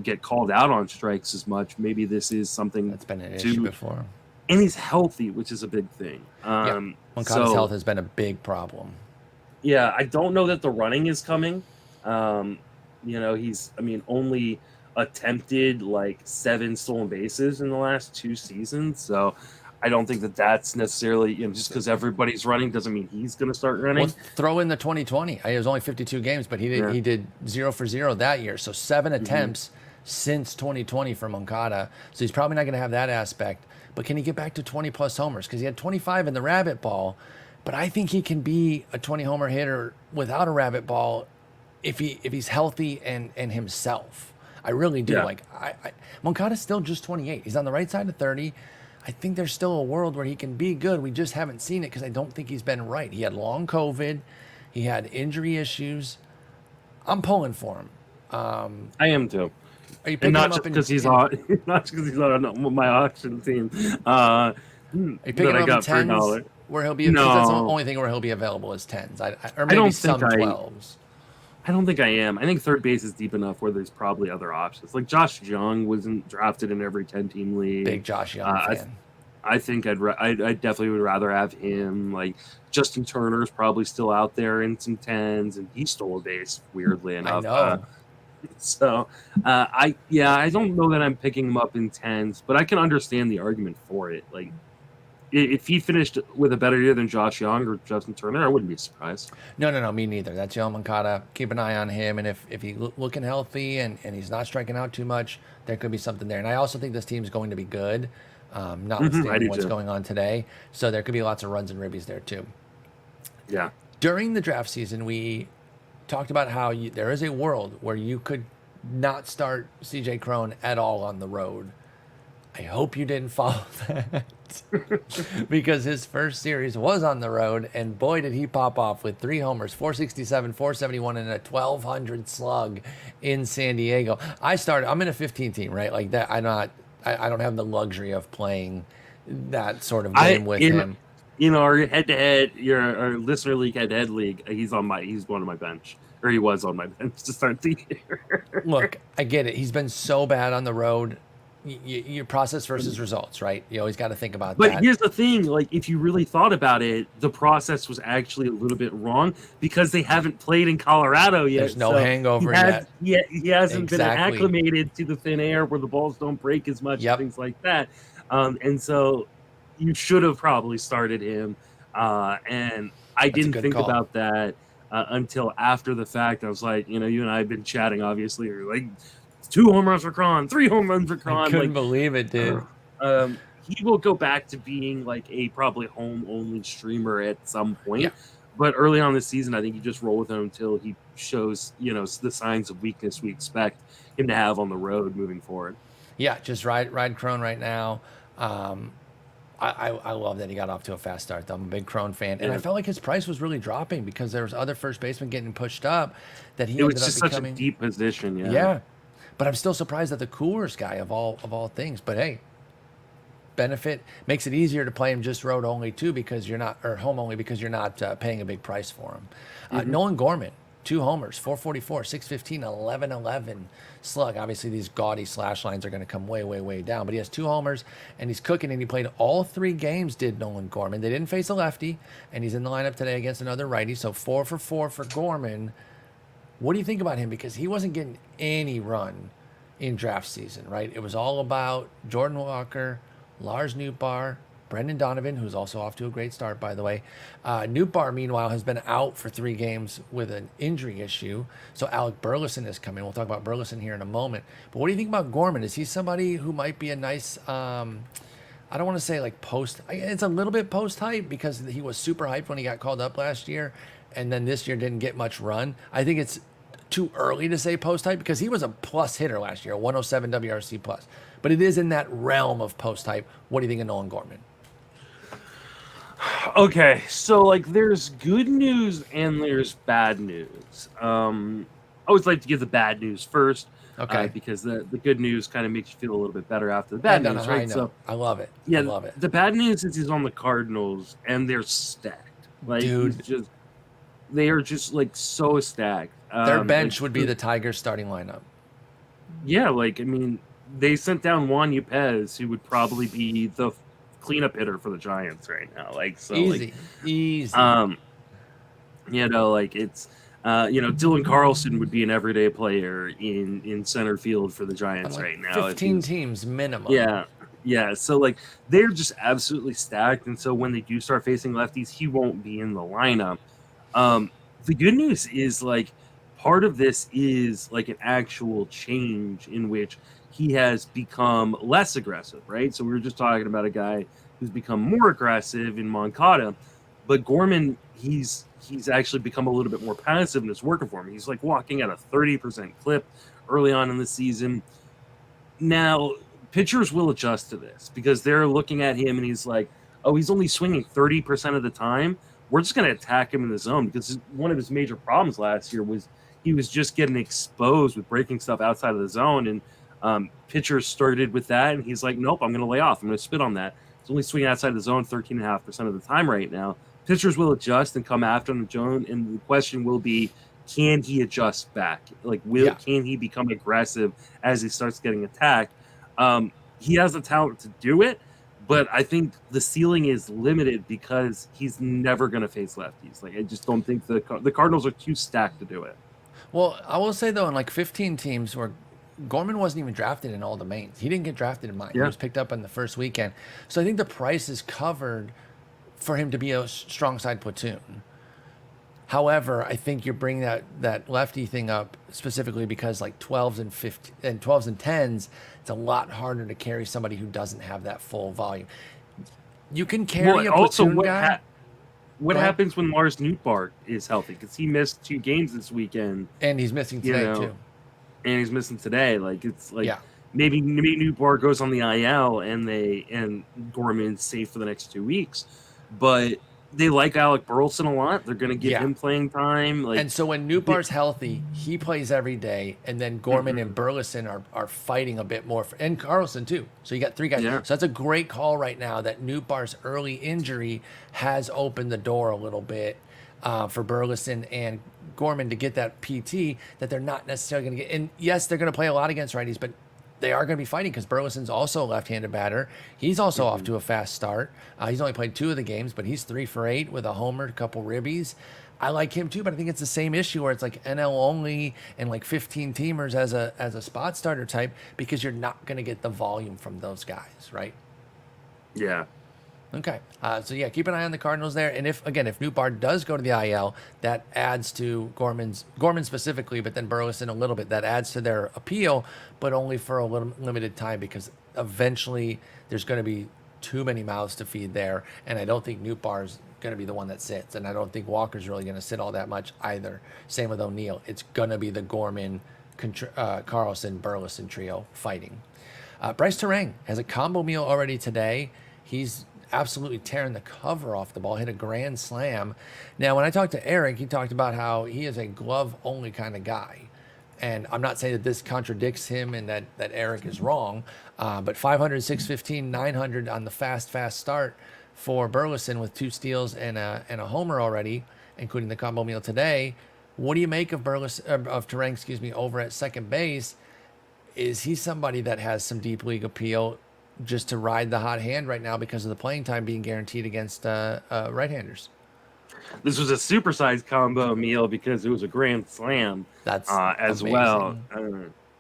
get called out on strikes as much, maybe this is something that's been an issue before. And he's healthy, which is a big thing. Moncada's health has been a big problem. Yeah, I don't know that the running is coming. He's, only attempted 7 stolen bases in the last 2 seasons. So I don't think that's necessarily, just because everybody's running doesn't mean he's going to start running. Well, throw in the 2020. It was only 52 games, but he did 0 for 0 that year. So 7 attempts since 2020 for Moncada. So he's probably not going to have that aspect. But can he get back to 20 plus homers? Because he had 25 in the rabbit ball. But I think he can be a 20 homer hitter without a rabbit ball if he's healthy and himself. I really do. Yeah. Moncada's still just 28. He's on the right side of 30. I think there's still a world where he can be good. We just haven't seen it because I don't think he's been right. He had long COVID. He had injury issues. I'm pulling for him. I am too. Are you picking him up because he's on my auction team? Are you picking him up in 10s where he'll be? No. That's the only thing where he'll be available is 10s, or maybe some 12s. I don't think I am. I think third base is deep enough where there's probably other options. Like Josh Young wasn't drafted in every 10-team league. Big Josh Young fan. I think I definitely would rather have him. Like Justin Turner's probably still out there in some 10s, and he stole a base weirdly enough. I know. I don't know that I'm picking him up in 10s, but I can understand the argument for it. Like, if he finished with a better year than Josh Young or Justin Turner, I wouldn't be surprised. No, me neither. That's Yoan Moncada. Keep an eye on him, and if he's looking healthy and he's not striking out too much, there could be something there. And I also think this team's going to be good, notwithstanding what's going on today. So there could be lots of runs and ribbies there too. Yeah. During the draft season, we talked about how there is a world where you could not start CJ Cron at all on the road. I hope you didn't follow that because his first series was on the road, and boy, did he pop off with 3 homers, 467, 471, and a 1,200 slug in San Diego. I'm in a 15 team, right? Like that. I don't have the luxury of playing that sort of game with him. Our head-to-head, our listener league head-to-head league, he's one of my bench. Or he was on my bench to start the year. Look, I get it. He's been so bad on the road. your process versus results, right? You always got to think about But that. here's the thing, like, if you really thought about it, the process was actually a little bit wrong because they haven't played in Colorado yet. There's no So hangover yet. he hasn't been Exactly. acclimated to the thin air where the balls don't break as much and Yep. things like that. And so you should have probably started him. And I That's a didn't good think call. about that until after the fact. I was like, you and I have been chatting, obviously. You're like, 2 home runs for Cron, 3 home runs for I Cron. couldn't Like, believe it, dude. he will go back to being like a probably home only streamer at some Yeah. point. But early on this season, I think you just roll with him until he shows, the signs of weakness we expect him to have on the road moving forward. Yeah, just ride Crone right now. I love that he got off to a fast start, though. I'm a big Crone fan. And I Yeah. felt like his price was really dropping because there was other first basemen getting pushed up that he It was ended up just such a becoming. deep position. Yeah. But I'm still surprised that the Coolers guy of all things. But hey, benefit makes it easier to play him just road only too because you're not, or home only because you're not paying a big price for him. Nolan Gorman, 2 homers, 444, 615, 1111 slug. Obviously, these gaudy slash lines are going to come way, way, way down. But he has 2 homers and he's cooking. And he played all 3 games. Did Nolan Gorman? They didn't face a lefty, and he's in the lineup today against another righty. So 4 for 4 for Gorman. What do you think about him? Because he wasn't getting any run in draft season, right? It was all about Jordan Walker, Lars Nootbaar, Brendan Donovan, who's also off to a great start, by the way. Nootbaar, meanwhile, has been out for 3 games with an injury issue. So Alec Burleson is coming. We'll talk about Burleson here in a moment. But what do you think about Gorman? Is he somebody who might be a nice, I don't want to say like post, it's a little bit post hype because he was super hyped when he got called up last year. And then this year didn't get much run. I think it's too early to say post hype because he was a plus hitter last year, 107 WRC plus. But it is in that realm of post hype. What do you think of Nolan Gorman? Okay, so like there's good news and there's bad news. I always like to give the bad news first. Okay. Because the good news kind of makes you feel a little bit better after the bad And on news, a high right? note. So I love it. yeah, I love it. the bad news is he's on the Cardinals and they're stacked. Like Dude. they are just like so stacked. Their bench like, would be the Tigers starting lineup. Yeah, like I mean, they sent down Juan Yepez, who would probably be the cleanup hitter for the Giants right now. Like so, Easy. like like it's Dylan Carlson would be an everyday player in center field for the Giants right now. 15 teams minimum. Yeah. So like they're just absolutely stacked, and so when they do start facing lefties, he won't be in the lineup. The good news is like part of this is like an actual change in which he has become less aggressive, right? So we were just talking about a guy who's become more aggressive in Moncada, but Gorman, he's actually become a little bit more passive and it's working for him. He's like walking at a 30% clip early on in the season. Now, pitchers will adjust to this because they're looking at him and he's like, oh, he's only swinging 30% of the time. We're just going to attack him in the zone because one of his major problems last year was he was just getting exposed with breaking stuff outside of the zone. And pitchers started with that. And he's like, nope, I'm going to lay off. I'm going to spit on that. He's only swinging outside the zone 13.5% of the time right now. Pitchers will adjust and come after him, Joan. And the question will be, can he adjust back? Like, can he become aggressive as he starts getting attacked? He has the talent to do it, but I think the ceiling is limited because he's never going to face lefties. Like, I just don't think the Cardinals are too stacked to do it. Well, I will say, though, in like 15 teams where Gorman wasn't even drafted in all the mains. He didn't get drafted in mine. Yeah. He was picked up in the first weekend. So I think the price is covered for him to be a strong side platoon. However, I think you're bringing that lefty thing up specifically because like 12s and 15 and 12s and 10s, it's a lot harder to carry somebody who doesn't have that full volume. You can carry a platoon guy. What happens when Lars Nootbaar is healthy? Because he missed 2 games this weekend, and he's missing today too. And he's missing today. Like it's like maybe Nootbaar goes on the IL and Gorman's safe for the next 2 weeks, but they like Alec Burleson a lot. They're going to give him playing time. Like, and so when Nootbaar's healthy, he plays every day, and then Gorman and Burleson are fighting a bit more, and Carlson too. So you got 3 guys. Yeah. So that's a great call right now that Nootbaar's early injury has opened the door a little bit for Burleson and Gorman to get that PT that they're not necessarily going to get. And yes, they're going to play a lot against righties, but they are going to be fighting because Burleson's also a left-handed batter. He's also off to a fast start. He's only played 2 of the games, but he's 3 for 8 with a homer, a couple ribbies. I like him too, but I think it's the same issue where it's like NL only and like 15 teamers as a spot starter type because you're not going to get the volume from those guys, right? Yeah. Okay. So yeah, keep an eye on the Cardinals there. And if Nootbaar does go to the IL, that adds to Gorman specifically, but then Burleson a little bit. That adds to their appeal, but only for a little limited time because eventually there's going to be too many mouths to feed there, and I don't think Nootbaar's going to be the one that sits, and I don't think Walker's really going to sit all that much either. Same with O'Neill. It's going to be the Gorman, Carlson, Burleson trio fighting. Bryce Terang has a combo meal already today. He's absolutely tearing the cover off the ball, hit a grand slam. Now, when I talked to Eric, he talked about how he is a glove-only kind of guy. And I'm not saying that this contradicts him and that Eric is wrong, but 500, 615, 900 on the fast start for Burleson with 2 steals and a homer already, including the combo meal today. What do you make of Terang, over at second base? Is he somebody that has some deep league appeal just to ride the hot hand right now because of the playing time being guaranteed against right-handers? This was a supersized combo meal because it was a grand slam. That's as amazing. well.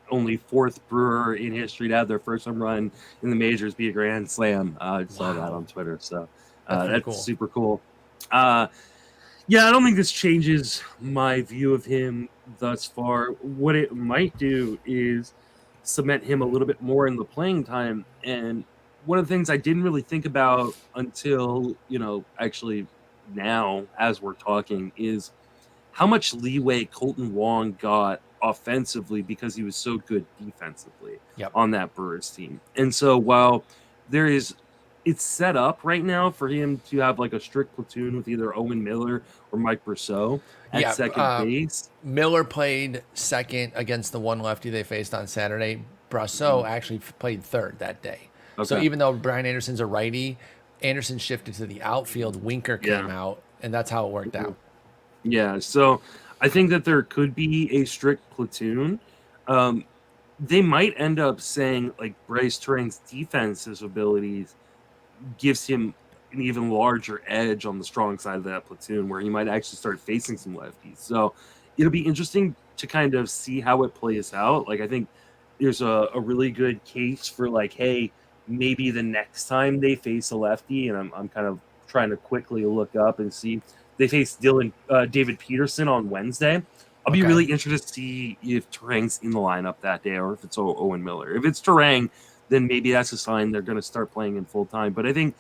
Only 4th Brewer in history to have their first home run in the majors be a grand slam. I saw that on Twitter, so that's cool. super cool. Yeah, I don't think this changes my view of him thus far. What it might do is cement him a little bit more in the playing time. And one of the things I didn't really think about until, actually now as we're talking is how much leeway Colton Wong got offensively because he was so good defensively on that Brewers team. And so while it's set up right now for him to have like a strict platoon with either Owen Miller or Mike Brousseau at second base. Miller played second against the one lefty they faced on Saturday. Brousseau actually played third that day. Okay. So even though Brian Anderson's a righty, Anderson shifted to the outfield. Winker came out, and that's how it worked out. Yeah, so I think that there could be a strict platoon. They might end up saying like Bryce Terang's defensive abilities gives him an even larger edge on the strong side of that platoon where he might actually start facing some lefties. So it'll be interesting to kind of see how it plays out. Like I think there's a really good case for like, hey, maybe the next time they face a lefty, and I'm kind of trying to quickly look up and see, they face David Peterson on Wednesday. I'll be really interested to see if Terang's in the lineup that day or if it's Owen Miller. If it's Terang, then maybe that's a sign they're going to start playing in full time. But I think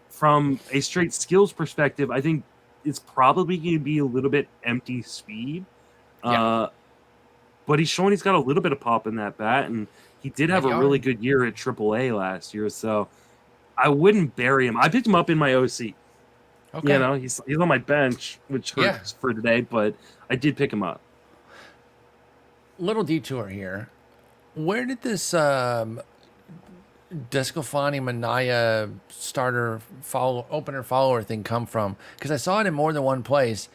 from a straight skills perspective, I think it's probably going to be a little bit empty speed. But he's showing he's got a little bit of pop in that bat, and he did have a really good year at AAA last year. So I wouldn't bury him. I picked him up in my OC. Okay. He's on my bench, which hurts for today, but I did pick him up. Little detour here. Where did this Desclafani Manaya starter opener follower thing come from? Because I saw it in more than one place.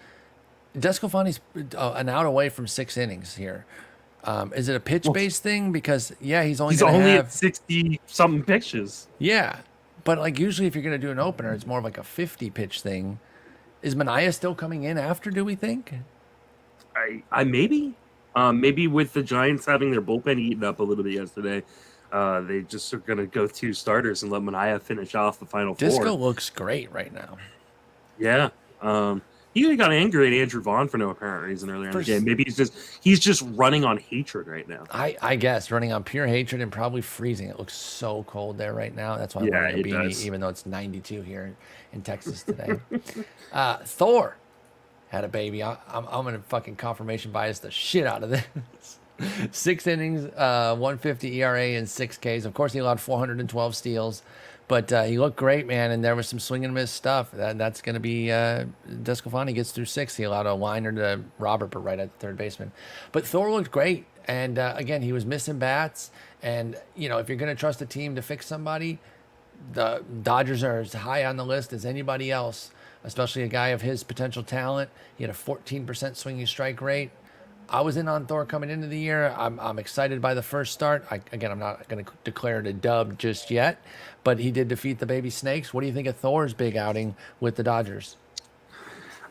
Desclafani's an out away from 6 innings here. Is it a pitch-based thing? Because he's only at 60-something pitches. Yeah, but like usually if you're going to do an opener, it's more of like a 50-pitch thing. Is Manaya still coming in after? Do we think? I maybe with the Giants having their bullpen eaten up a little bit yesterday, they just are going to go 2 starters and let Manaya finish off the final 4. Disco looks great right now. Yeah. He got angry at Andrew Vaughn for no apparent reason earlier in the game. Maybe he's just running on hatred right now. I guess running on pure hatred and probably freezing. It looks so cold there right now. That's why I'm wearing a beanie, even though it's 92 here in Texas today. Thor had a baby. I'm gonna fucking confirmation bias the shit out of this. 6 innings, 150 ERA and 6 Ks. Of course, he allowed 412 steals. But he looked great, man, and there was some swing and miss stuff. That's going to be Desclafani gets through 6. He allowed a liner to Robert, but right at the third baseman. But Thor looked great, and again, he was missing bats. And if you're going to trust a team to fix somebody, the Dodgers are as high on the list as anybody else, especially a guy of his potential talent. He had a 14% swinging strike rate. I was in on Thor coming into the year. I'm excited by the first start. I'm not going to declare it a dub just yet, but he did defeat the baby snakes. What do you think of Thor's big outing with the Dodgers?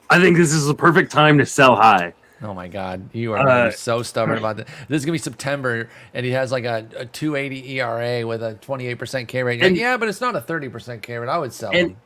I think this is the perfect time to sell high. Oh my God, you are going to be so stubborn about this. This is going to be September, and he has like a 2.80 ERA with a 28% K rate. And- Yeah, but it's not a 30% K rate. I would sell And him.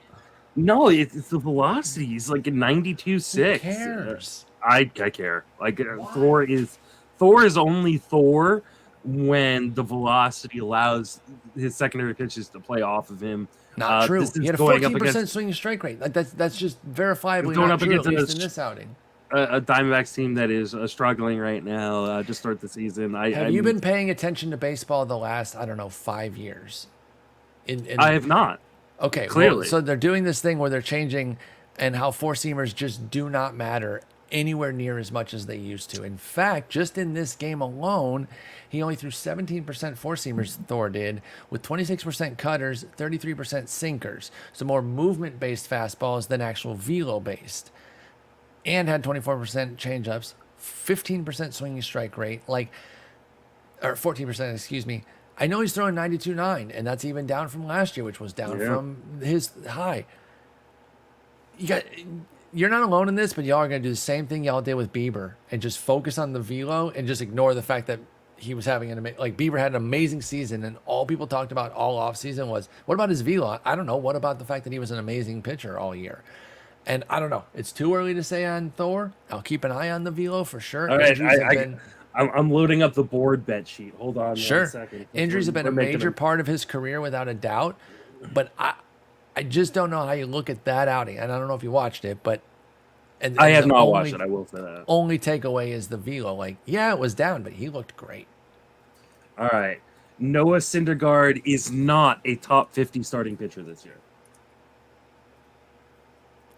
no, it's the velocity. He's like a 92.6. Who cares? I care. Like Thor is only Thor when the velocity allows his secondary pitches to play off of him. Not true. This is He had a going up 14% against swinging strike rate. Like that's just verifiably going not up true, at against least in this outing. a Diamondbacks team that is struggling right now to start the season. Have you been paying attention to baseball the last, I don't know, 5 years? I have not. Okay, clearly. Well, so they're doing this thing where they're changing and how four-seamers just do not matter anywhere near as much as they used to. In fact, just in this game alone, he only threw 17% four-seamers, Thor did, with 26% cutters, 33% sinkers. So more movement-based fastballs than actual velo-based. And had 24% changeups, 15% swinging strike rate, or 14%, excuse me. I know he's throwing 92.9, and that's even down from last year, which was down from his high. You're not alone in this, but y'all are going to do the same thing y'all did with Bieber and just focus on the velo and just ignore the fact that he was having Bieber had an amazing season, and all people talked about all offseason was, what about his velo? I don't know. What about the fact that he was an amazing pitcher all year? And I don't know. It's too early to say on Thor. I'll keep an eye on the velo for sure. All right, I'm loading up the board bet sheet. Hold on 1 second. Injuries have been a major part of his career without a doubt. But I just don't know how you look at that outing. And I don't know if you watched it, but I have not watched it. I will say that. Only takeaway is the velo. It was down, but he looked great. All right. Noah Syndergaard is not a top 50 starting pitcher this year.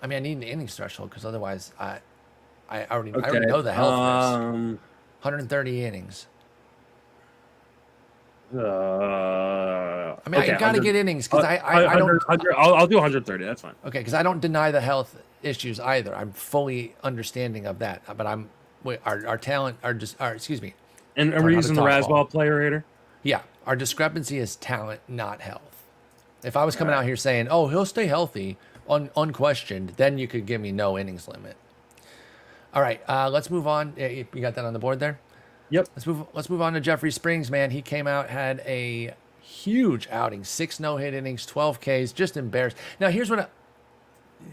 I mean, I need an innings threshold because otherwise I already know the health risk. 130 innings. I got to get innings because I don't. I'll do 130. That's fine. Okay, because I don't deny the health issues either. I'm fully understanding of that. But our talent, excuse me. And we're using the Rasball player rater? Yeah, our discrepancy is talent, not health. If I was coming out here saying, "Oh, he'll stay healthy," unquestioned, then you could give me no innings limit. All right, let's move on. You got that on the board there? Yep. Let's move on to Jeffrey Springs, man. He came out, had a huge outing, 6 no-hit innings, 12 Ks, just embarrassed. Now, here's what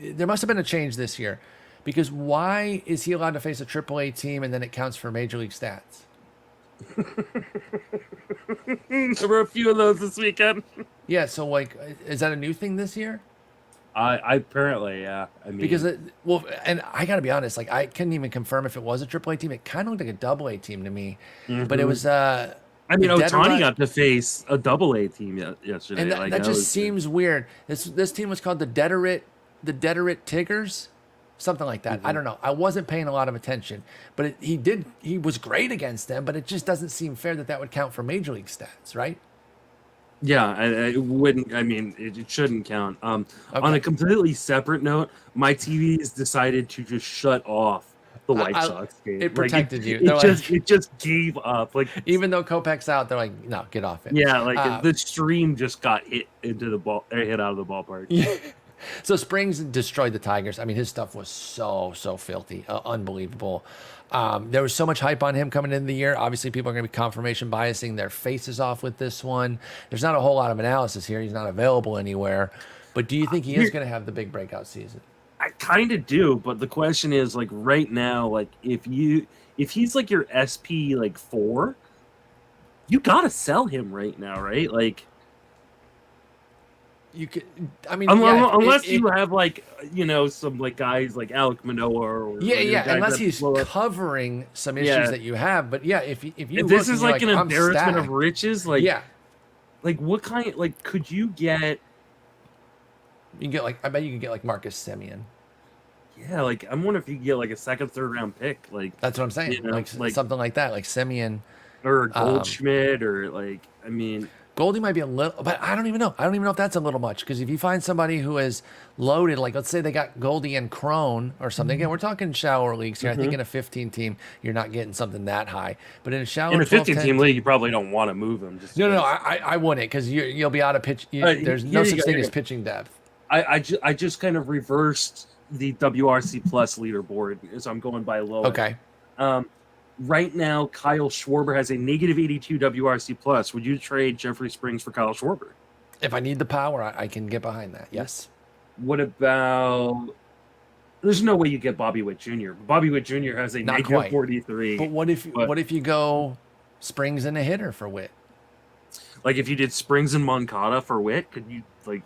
there must have been a change this year, because why is he allowed to face a AAA team and then it counts for Major League stats? There were a few of those this weekend. Yeah, so is that a new thing this year? I apparently, yeah. I mean, because and I got to be honest, I couldn't even confirm if it was a AAA team. It kind of looked like a AA team to me, but it was. I mean, Ohtani got to face a AA team yesterday, and that just seems weird. This team was called the Deterit Tigers, something like that. I don't know. I wasn't paying a lot of attention, but he was great against them. But it just doesn't seem fair that would count for Major League stats, right? Yeah, it wouldn't. I mean, it shouldn't count. On a completely separate note, my TV's decided to just shut off the White Sox game. It protected you. It just gave up. Even though Kopech's out, they're like, no, get off it. Yeah, the stream just got hit into the ball, hit out of the ballpark. Yeah. So Springs destroyed the Tigers. I mean, his stuff was so filthy, unbelievable. There was so much hype on him coming into the year. Obviously, people are going to be confirmation biasing their faces off with this one. There's not a whole lot of analysis here. He's not available anywhere. But do you think he is going to have the big breakout season? I kind of do, but the question is, right now, if he's your SP 4, you gotta sell him right now, right? You could, I mean, unless you have some guys like Alek Manoah or unless he's covering some issues that you have. But if this is an embarrassment of riches, what kind could you get? You can get I bet you could get Marcus Semien. Yeah, I'm wondering if you could get a second, third round pick. That's what I'm saying. Something like that, like Semien or Goldschmidt or I mean. Goldie might be a little, but I don't even know. I don't even know if that's a little much because if you find somebody who is loaded, like let's say they got Goldie and Crone or something. Again, we're talking shallower leagues here. I think in a 15 team, you're not getting something that high. But in a shallow In a 12, 15 10 team league, you probably don't want to move him. Just no, I wouldn't because you'll be out of pitch. There's no such thing as pitching depth. I just kind of reversed the WRC plus leaderboard, so I'm going by low. Okay. Right now, Kyle Schwarber has a negative 82 WRC plus. Would you trade Jeffrey Springs for Kyle Schwarber? If I need the power, I can get behind that. Yes. What about? There's no way you get Bobby Witt Jr. Bobby Witt Jr. has a Not negative quite. 43. But what if you go Springs and a hitter for Witt? Like if you did Springs and Moncada for Witt, could you like?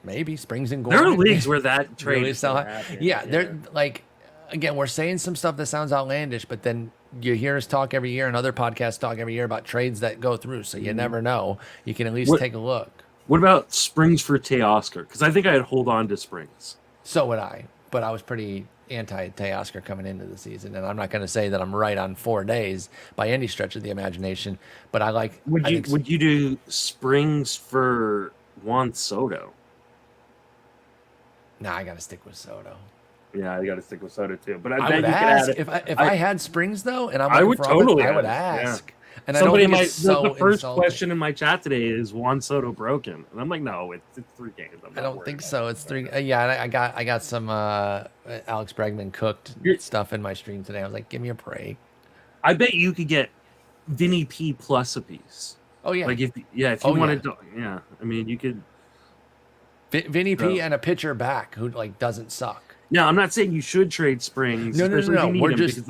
Maybe Springs and Gorman. There are leagues where that trade really is sell gonna high. happen. Yeah, they're like, again, we're saying some stuff that sounds outlandish, but then you hear us talk every year and other podcasts talk every year about trades that go through. So you never know. You can at least take a look. What about Springs for Teoscar? Because I think I'd hold on to Springs. So would I, but I was pretty anti-Teoscar coming into the season, and I'm not going to say that I'm right on 4 days by any stretch of the imagination. But I like. Would you do Springs for Juan Soto? Nah, I got to stick with Soto. Yeah, I got to stick with Soto too. But I would ask if I had Springs though, and I would totally. I would ask. Yeah. And somebody I don't think it's so the first insulting. question in my chat today is Juan Soto broken, and I'm like, no, it's 3 games. I don't think so. It's 3. Yeah, I got some Alex Bregman cooked stuff in my stream today. I was like, give me a break. I bet you could get Vinny P plus a piece. Oh yeah, like if you wanted to, yeah. I mean, you could. Vinny P and a pitcher back who like doesn't suck. Yeah, I'm not saying you should trade Springs. No. We're just.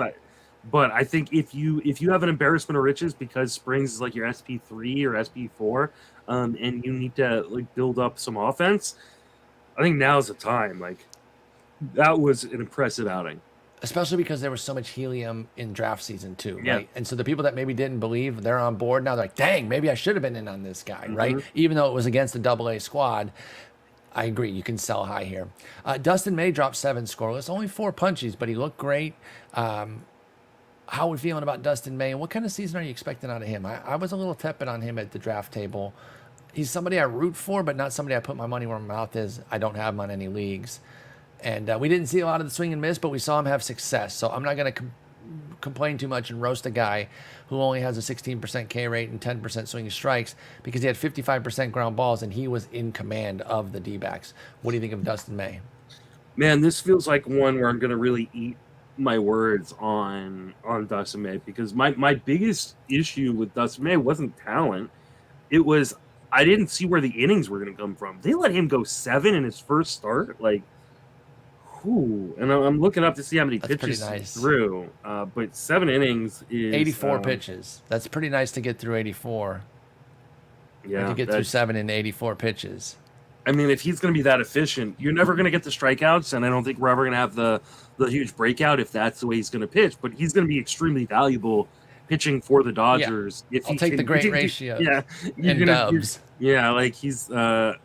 But I think if you have an embarrassment of riches because Springs is like your SP3 or SP4, and you need to like build up some offense, I think now's the time. Like that was an impressive outing, especially because there was so much helium in draft season too, yeah. right? And so the people that maybe didn't believe, they're on board now. They're like, dang, maybe I should have been in on this guy, right? Even though it was against a AA squad. I agree. You can sell high here. Dustin May dropped 7 scoreless, only 4 punchies, but he looked great. How are we feeling about Dustin May, and what kind of season are you expecting out of him? I was a little tepid on him at the draft table. He's somebody I root for, but not somebody I put my money where my mouth is. I don't have him on any leagues. And we didn't see a lot of the swing and miss, but we saw him have success. So I'm not going to complain too much and roast a guy who only has a 16% K rate and 10% swinging strikes because he had 55% ground balls and he was in command of the D-backs. What do you think of Dustin May? Man, this feels like one where I'm going to really eat my words on Dustin May because my biggest issue with Dustin May wasn't talent. It was I didn't see where the innings were going to come from. They let him go 7 in his first start. Like, whew. And I'm looking up to see how many pitches nice. through. But 7 innings is 84 pitches. That's pretty nice to get through 84. Yeah, to get through 7 in 84 pitches. I mean, if he's going to be that efficient, you're never going to get the strikeouts, and I don't think we're ever going to have the huge breakout if that's the way he's going to pitch. But he's going to be extremely valuable pitching for the Dodgers. Yeah. I'll take the great ratio. Yeah, and dubs. Yeah, like he's. Yeah,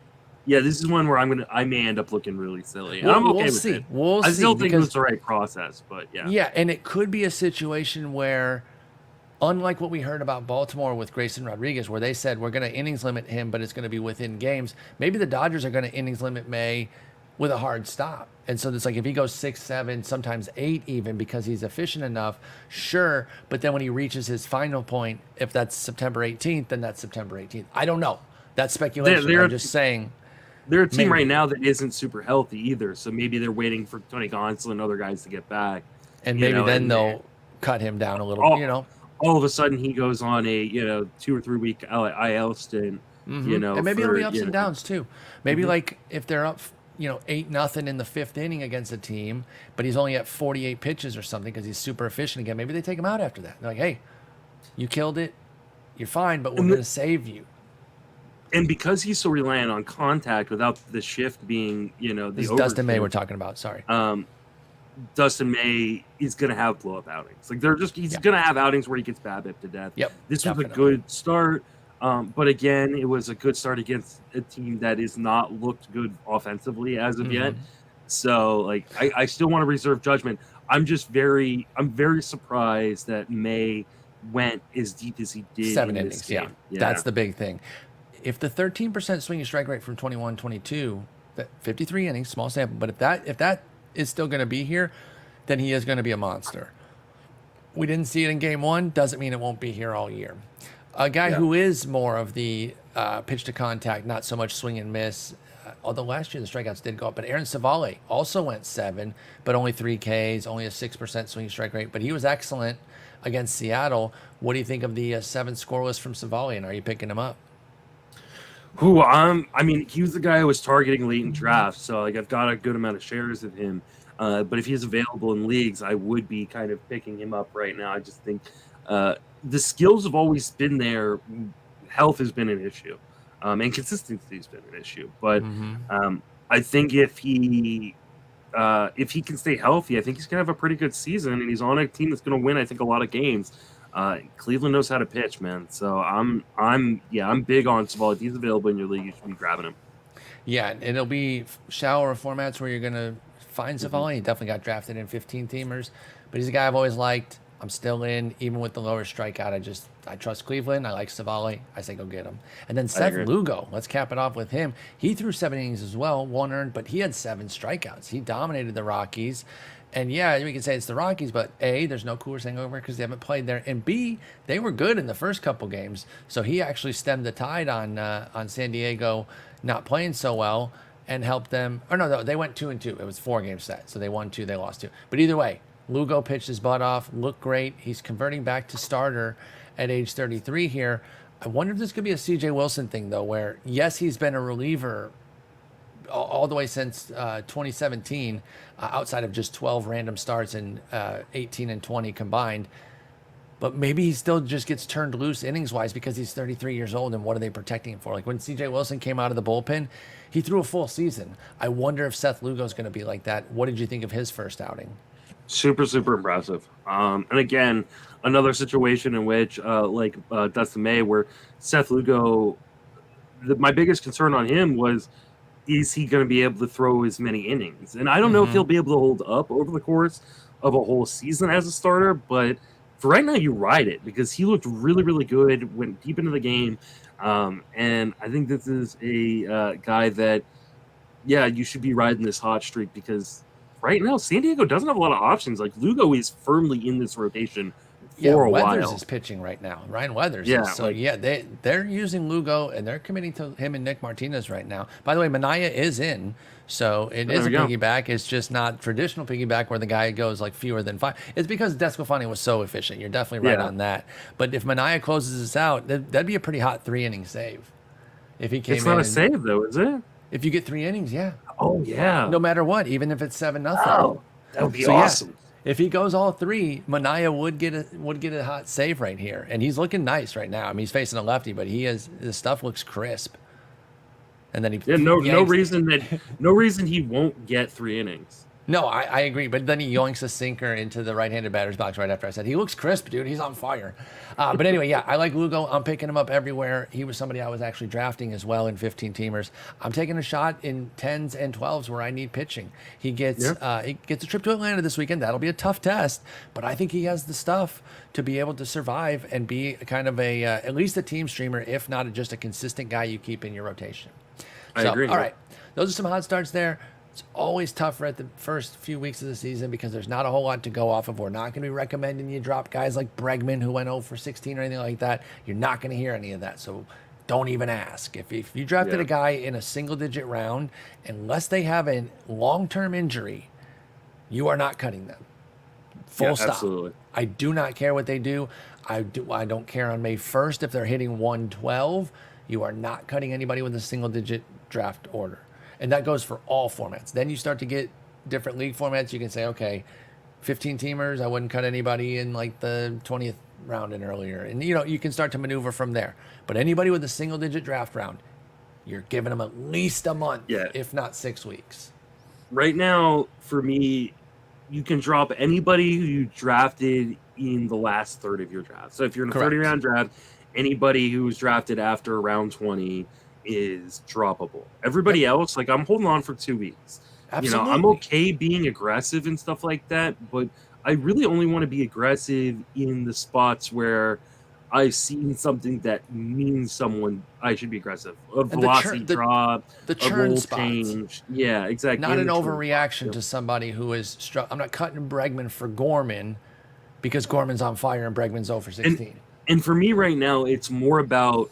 this is one where I may end up looking really silly. We'll, I'm okay we'll with see. it. We'll I still see think it's the right process, but yeah. Yeah, and it could be a situation where, unlike what we heard about Baltimore with Grayson Rodriguez, where they said we're going to innings limit him, but it's going to be within games, maybe the Dodgers are going to innings limit May with a hard stop. And so it's like if he goes 6, 7, sometimes 8 even because he's efficient enough, sure. But then when he reaches his final point, if that's September 18th, then that's September 18th. I don't know. That's speculation. I'm just saying. They're a team right now that isn't super healthy either. So maybe they're waiting for Tony Gonsolin and other guys to get back. And maybe then they'll cut him down a little, all of a sudden he goes on a 2 or 3 week IL stint, and maybe it'll be ups and downs too. Maybe like if they're up 8-0 in the 5th inning against a team, but he's only at 48 pitches or something because he's super efficient again. Maybe they take him out after that. They're like, hey, you killed it, you're fine, but we're going to save you. And because he's so reliant on contact without the shift being this is Dustin May we're talking about. Sorry. Dustin May is going to have blow-up outings. Like he's going to have outings where he gets BABIP to death. Yep, this was a good start, but again, it was a good start against a team that is not looked good offensively as of yet. So, like, I still want to reserve judgment. I'm very surprised that May went as deep as he did 7 in innings, this yeah. game. Yeah. That's the big thing. If the 13% swinging strike rate from 21-22, that 53 innings, small sample, but if that is still going to be here, then he is going to be a monster. We didn't see it in game one, doesn't mean it won't be here all year. A guy who is more of the pitch to contact, not so much swing and miss, although last year the strikeouts did go up, but Aaron Savale also went 7, but only 3 Ks, only a 6% swing strike rate, but he was excellent against Seattle. What do you think of the 7 scoreless from Savale, and are you picking him up? I mean, he was the guy I was targeting late in drafts, so like I've got a good amount of shares of him. But if he's available in leagues, I would be kind of picking him up right now. I just think the skills have always been there. Health has been an issue, and consistency has been an issue. But I think if he can stay healthy, I think he's gonna have a pretty good season, and he's on a team that's gonna win, I think, a lot of games. Cleveland knows how to pitch, man. So I'm big on Savale. If he's available in your league, you should be grabbing him. Yeah, and it'll be shallower formats where you're gonna find Savale. He definitely got drafted in 15 teamers, but he's a guy I've always liked. I'm still in, even with the lower strikeout. I trust Cleveland. I like Savale. I say go get him. And then Seth Lugo, let's cap it off with him. He threw 7 innings as well, 1 earned, but he had 7 strikeouts. He dominated the Rockies. And yeah, we can say it's the Rockies, but A, there's no Coors hangover because they haven't played there. And B, they were good in the first couple games. So he actually stemmed the tide on San Diego not playing so well and helped them. Or no, they went 2-2. It was 4-game set. So they won 2, they lost 2. But either way, Lugo pitched his butt off, looked great. He's converting back to starter at age 33 here. I wonder if this could be a CJ Wilson thing, though, where, yes, he's been a reliever all the way since 2017, outside of just 12 random starts and 18 and 20 combined. But maybe he still just gets turned loose innings-wise because he's 33 years old, and what are they protecting him for? Like when CJ Wilson came out of the bullpen, he threw a full season. I wonder if Seth Lugo's going to be like that. What did you think of his first outing? Super, super impressive. And again, another situation in which, Dustin May, where Seth Lugo, my biggest concern on him was, is he going to be able to throw as many innings? And I don't know if he'll be able to hold up over the course of a whole season as a starter, but for right now, you ride it because he looked really, really good, went deep into the game. And I think this is a guy that, you should be riding this hot streak because right now, San Diego doesn't have a lot of options. Like Lugo is firmly in this rotation for a Weathers while. is pitching right now. Ryan Weathers is. So, they're using Lugo, and they're committing to him and Nick Martinez right now. By the way, Minaya is in, so it is a piggyback. It's just not traditional piggyback where the guy goes like fewer than 5. It's because Desclafani was so efficient. You're definitely right on that. But if Minaya closes this out, that'd be a pretty hot 3-inning save. If he came in. It's not a save, though, is it? If you get 3 innings, yeah. Oh, yeah. No matter what, even if it's 7-0. Oh, that would be awesome. Yeah, if he goes all 3, Minaya would get a hot save right here, and he's looking nice right now. I mean, he's facing a lefty, but his stuff looks crisp. And then no reason he won't get 3 innings. No, I agree. But then he yoinks a sinker into the right-handed batter's box right after I said, he looks crisp, dude. He's on fire. But anyway, I like Lugo. I'm picking him up everywhere. He was somebody I was actually drafting as well in 15-teamers. I'm taking a shot in 10s and 12s where I need pitching. He gets a trip to Atlanta this weekend. That'll be a tough test. But I think he has the stuff to be able to survive and be kind of at least a team streamer, if not just a consistent guy you keep in your rotation. I agree. All right. Those are some hot starts there. It's always tougher at the first few weeks of the season because there's not a whole lot to go off of. We're not going to be recommending you drop guys like Bregman who went 0 for 16 or anything like that. You're not going to hear any of that. So don't even ask. If you drafted a guy in a single-digit round, unless they have a long-term injury, you are not cutting them. Full stop. Absolutely. I do not care what they do. I don't care on May 1st if they're hitting 112. You are not cutting anybody with a single-digit draft order. And that goes for all formats. Then you start to get different league formats. You can say, okay, 15-teamers, I wouldn't cut anybody in like the 20th round and earlier. And, you can start to maneuver from there. But anybody with a single-digit draft round, you're giving them at least a month, if not 6 weeks. Right now, for me, you can drop anybody who you drafted in the last third of your draft. So if you're in a 30-round draft, anybody who was drafted after round 20 is droppable. Everybody else, I'm holding on for 2 weeks. Absolutely. I'm okay being aggressive and stuff like that, but I really only want to be aggressive in the spots where I've seen something that means someone I should be aggressive. A And the velocity drop, the a churn roll spots. change. Yeah, exactly. Not In an the churn spots. overreaction Yep. to somebody who is I'm not cutting Bregman for Gorman because Gorman's on fire and Bregman's 0 for And 16. and for me right now, it's more about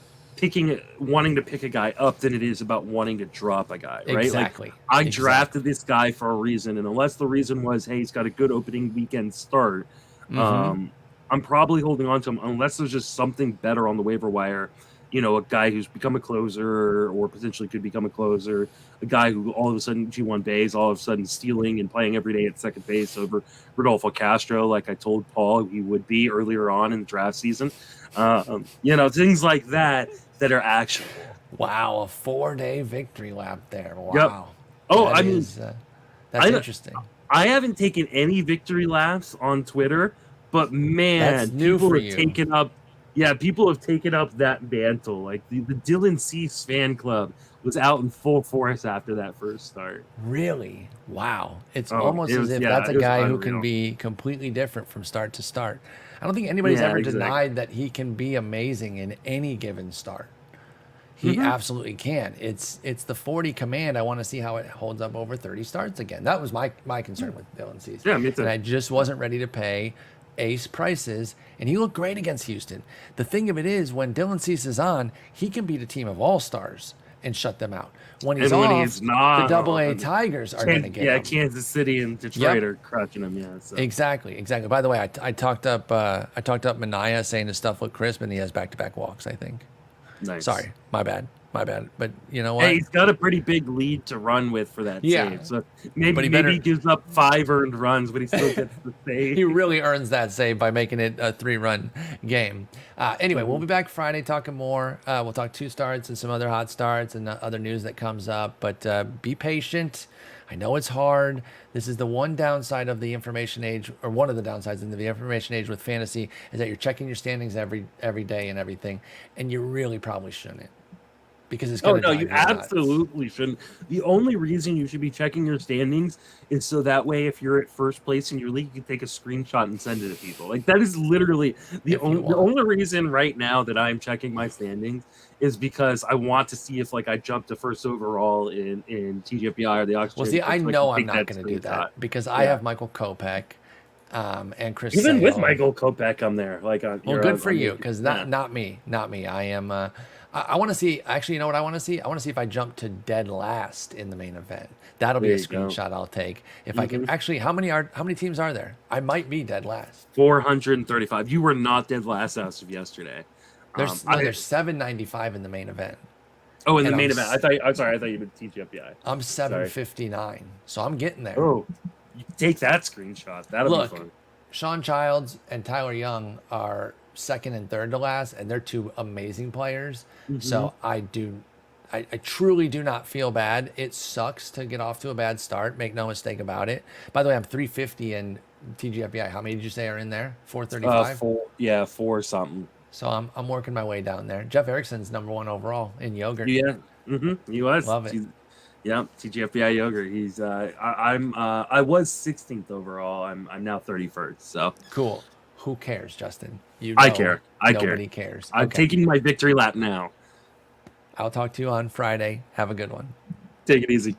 wanting to pick a guy up than it is about wanting to drop a guy, right? Like Exactly. I drafted this guy for a reason, and unless the reason was, hey, he's got a good opening weekend start, Mm-hmm. I'm probably holding on to him unless there's just something better on the waiver wire. You know, a guy who's become a closer or potentially could become a closer, a guy who all of a sudden G1 Bays all of a sudden stealing and playing every day at second base over Rodolfo Castro, like I told Paul he would be earlier on in the draft season. You know, things like that are actionable. Wow, a 4-day victory lap there. Yep. Wow. Oh, That I mean, is, that's interesting. I haven't taken any victory laps on Twitter, but man, That's new people for have you. taken up. Yeah, people have taken up that mantle. Like the Dylan Cease fan club was out in full force after that first start. Really? Wow. It's Oh, almost it as was if yeah, that's a it was guy who can unreal. be completely different from start to start. I don't think anybody's Yeah, ever exactly. denied that he can be amazing in any given start. He absolutely can. It's the 40 command. I want to see how it holds up over 30 starts again. That was my concern with Dylan Cease. Yeah, me too. And I just wasn't ready to pay ace prices. And he looked great against Houston. The thing of it is, when Dylan Cease is on, he can beat a team of all-stars and shut them out. When he's And when off, he's not, the AA Tigers are going to get him. Kansas City and Detroit are crushing him. Yeah, so. Exactly. By the way, I talked up Mania saying his stuff looked crisp, and he has back-to-back walks, I think. Nice. Sorry, my bad. But you know what? Hey, he's got a pretty big lead to run with for that save. So maybe he gives up 5 earned runs, but he still gets the save. He really earns that save by making it a 3-run game. Anyway, we'll be back Friday talking more. We'll talk 2 starts and some other hot starts and other news that comes up. But be patient. I know it's hard. This is the one downside of the information age, or one of the downsides in the information age with fantasy, is that you're checking your standings every day and everything, and you really probably shouldn't. Because it's going to you absolutely shouldn't. The only reason you should be checking your standings is so that way, if you're at first place in your league, you can take a screenshot and send it to people. Like that is literally the only reason right now that I'm checking my standings is because I want to see if like I jumped to first overall in TGFBI or the Oxygen. Well, see, I know I'm not going to do that because I have Michael Kopech and Chris. Even Sale. with Michael Kopech, I'm there. Like, well, good for you because not me. I am. I want to see. Actually, you know what I want to see? I want to see if I jump to dead last in the main event. That'll be a screenshot I'll take if I can. Actually, how many teams are there? I might be dead last. 435. You were not dead last as of yesterday. There's 795 in the main event. Oh, in the main event. I'm sorry. I thought you meant TGFBI. I'm 759, so I'm getting there. Oh, you take that screenshot. That'll be fun. Sean Childs and Tyler Young are second and third to last, and they're 2 amazing players. So I truly do not feel bad. It sucks to get off to a bad start. Make no mistake about it. By the way, I'm 350 in TGFBI. How many did you say are in there? 435? 4 something. So I'm working my way down there. Jeff Erickson's number 1 overall in yogurt. Yeah. He was. Love it. Yeah, TGFBI yogurt. He's I was 16th overall. I'm now 31st. So cool. Who cares, Justin? I care. Nobody cares. I'm taking my victory lap now. I'll talk to you on Friday. Have a good one. Take it easy.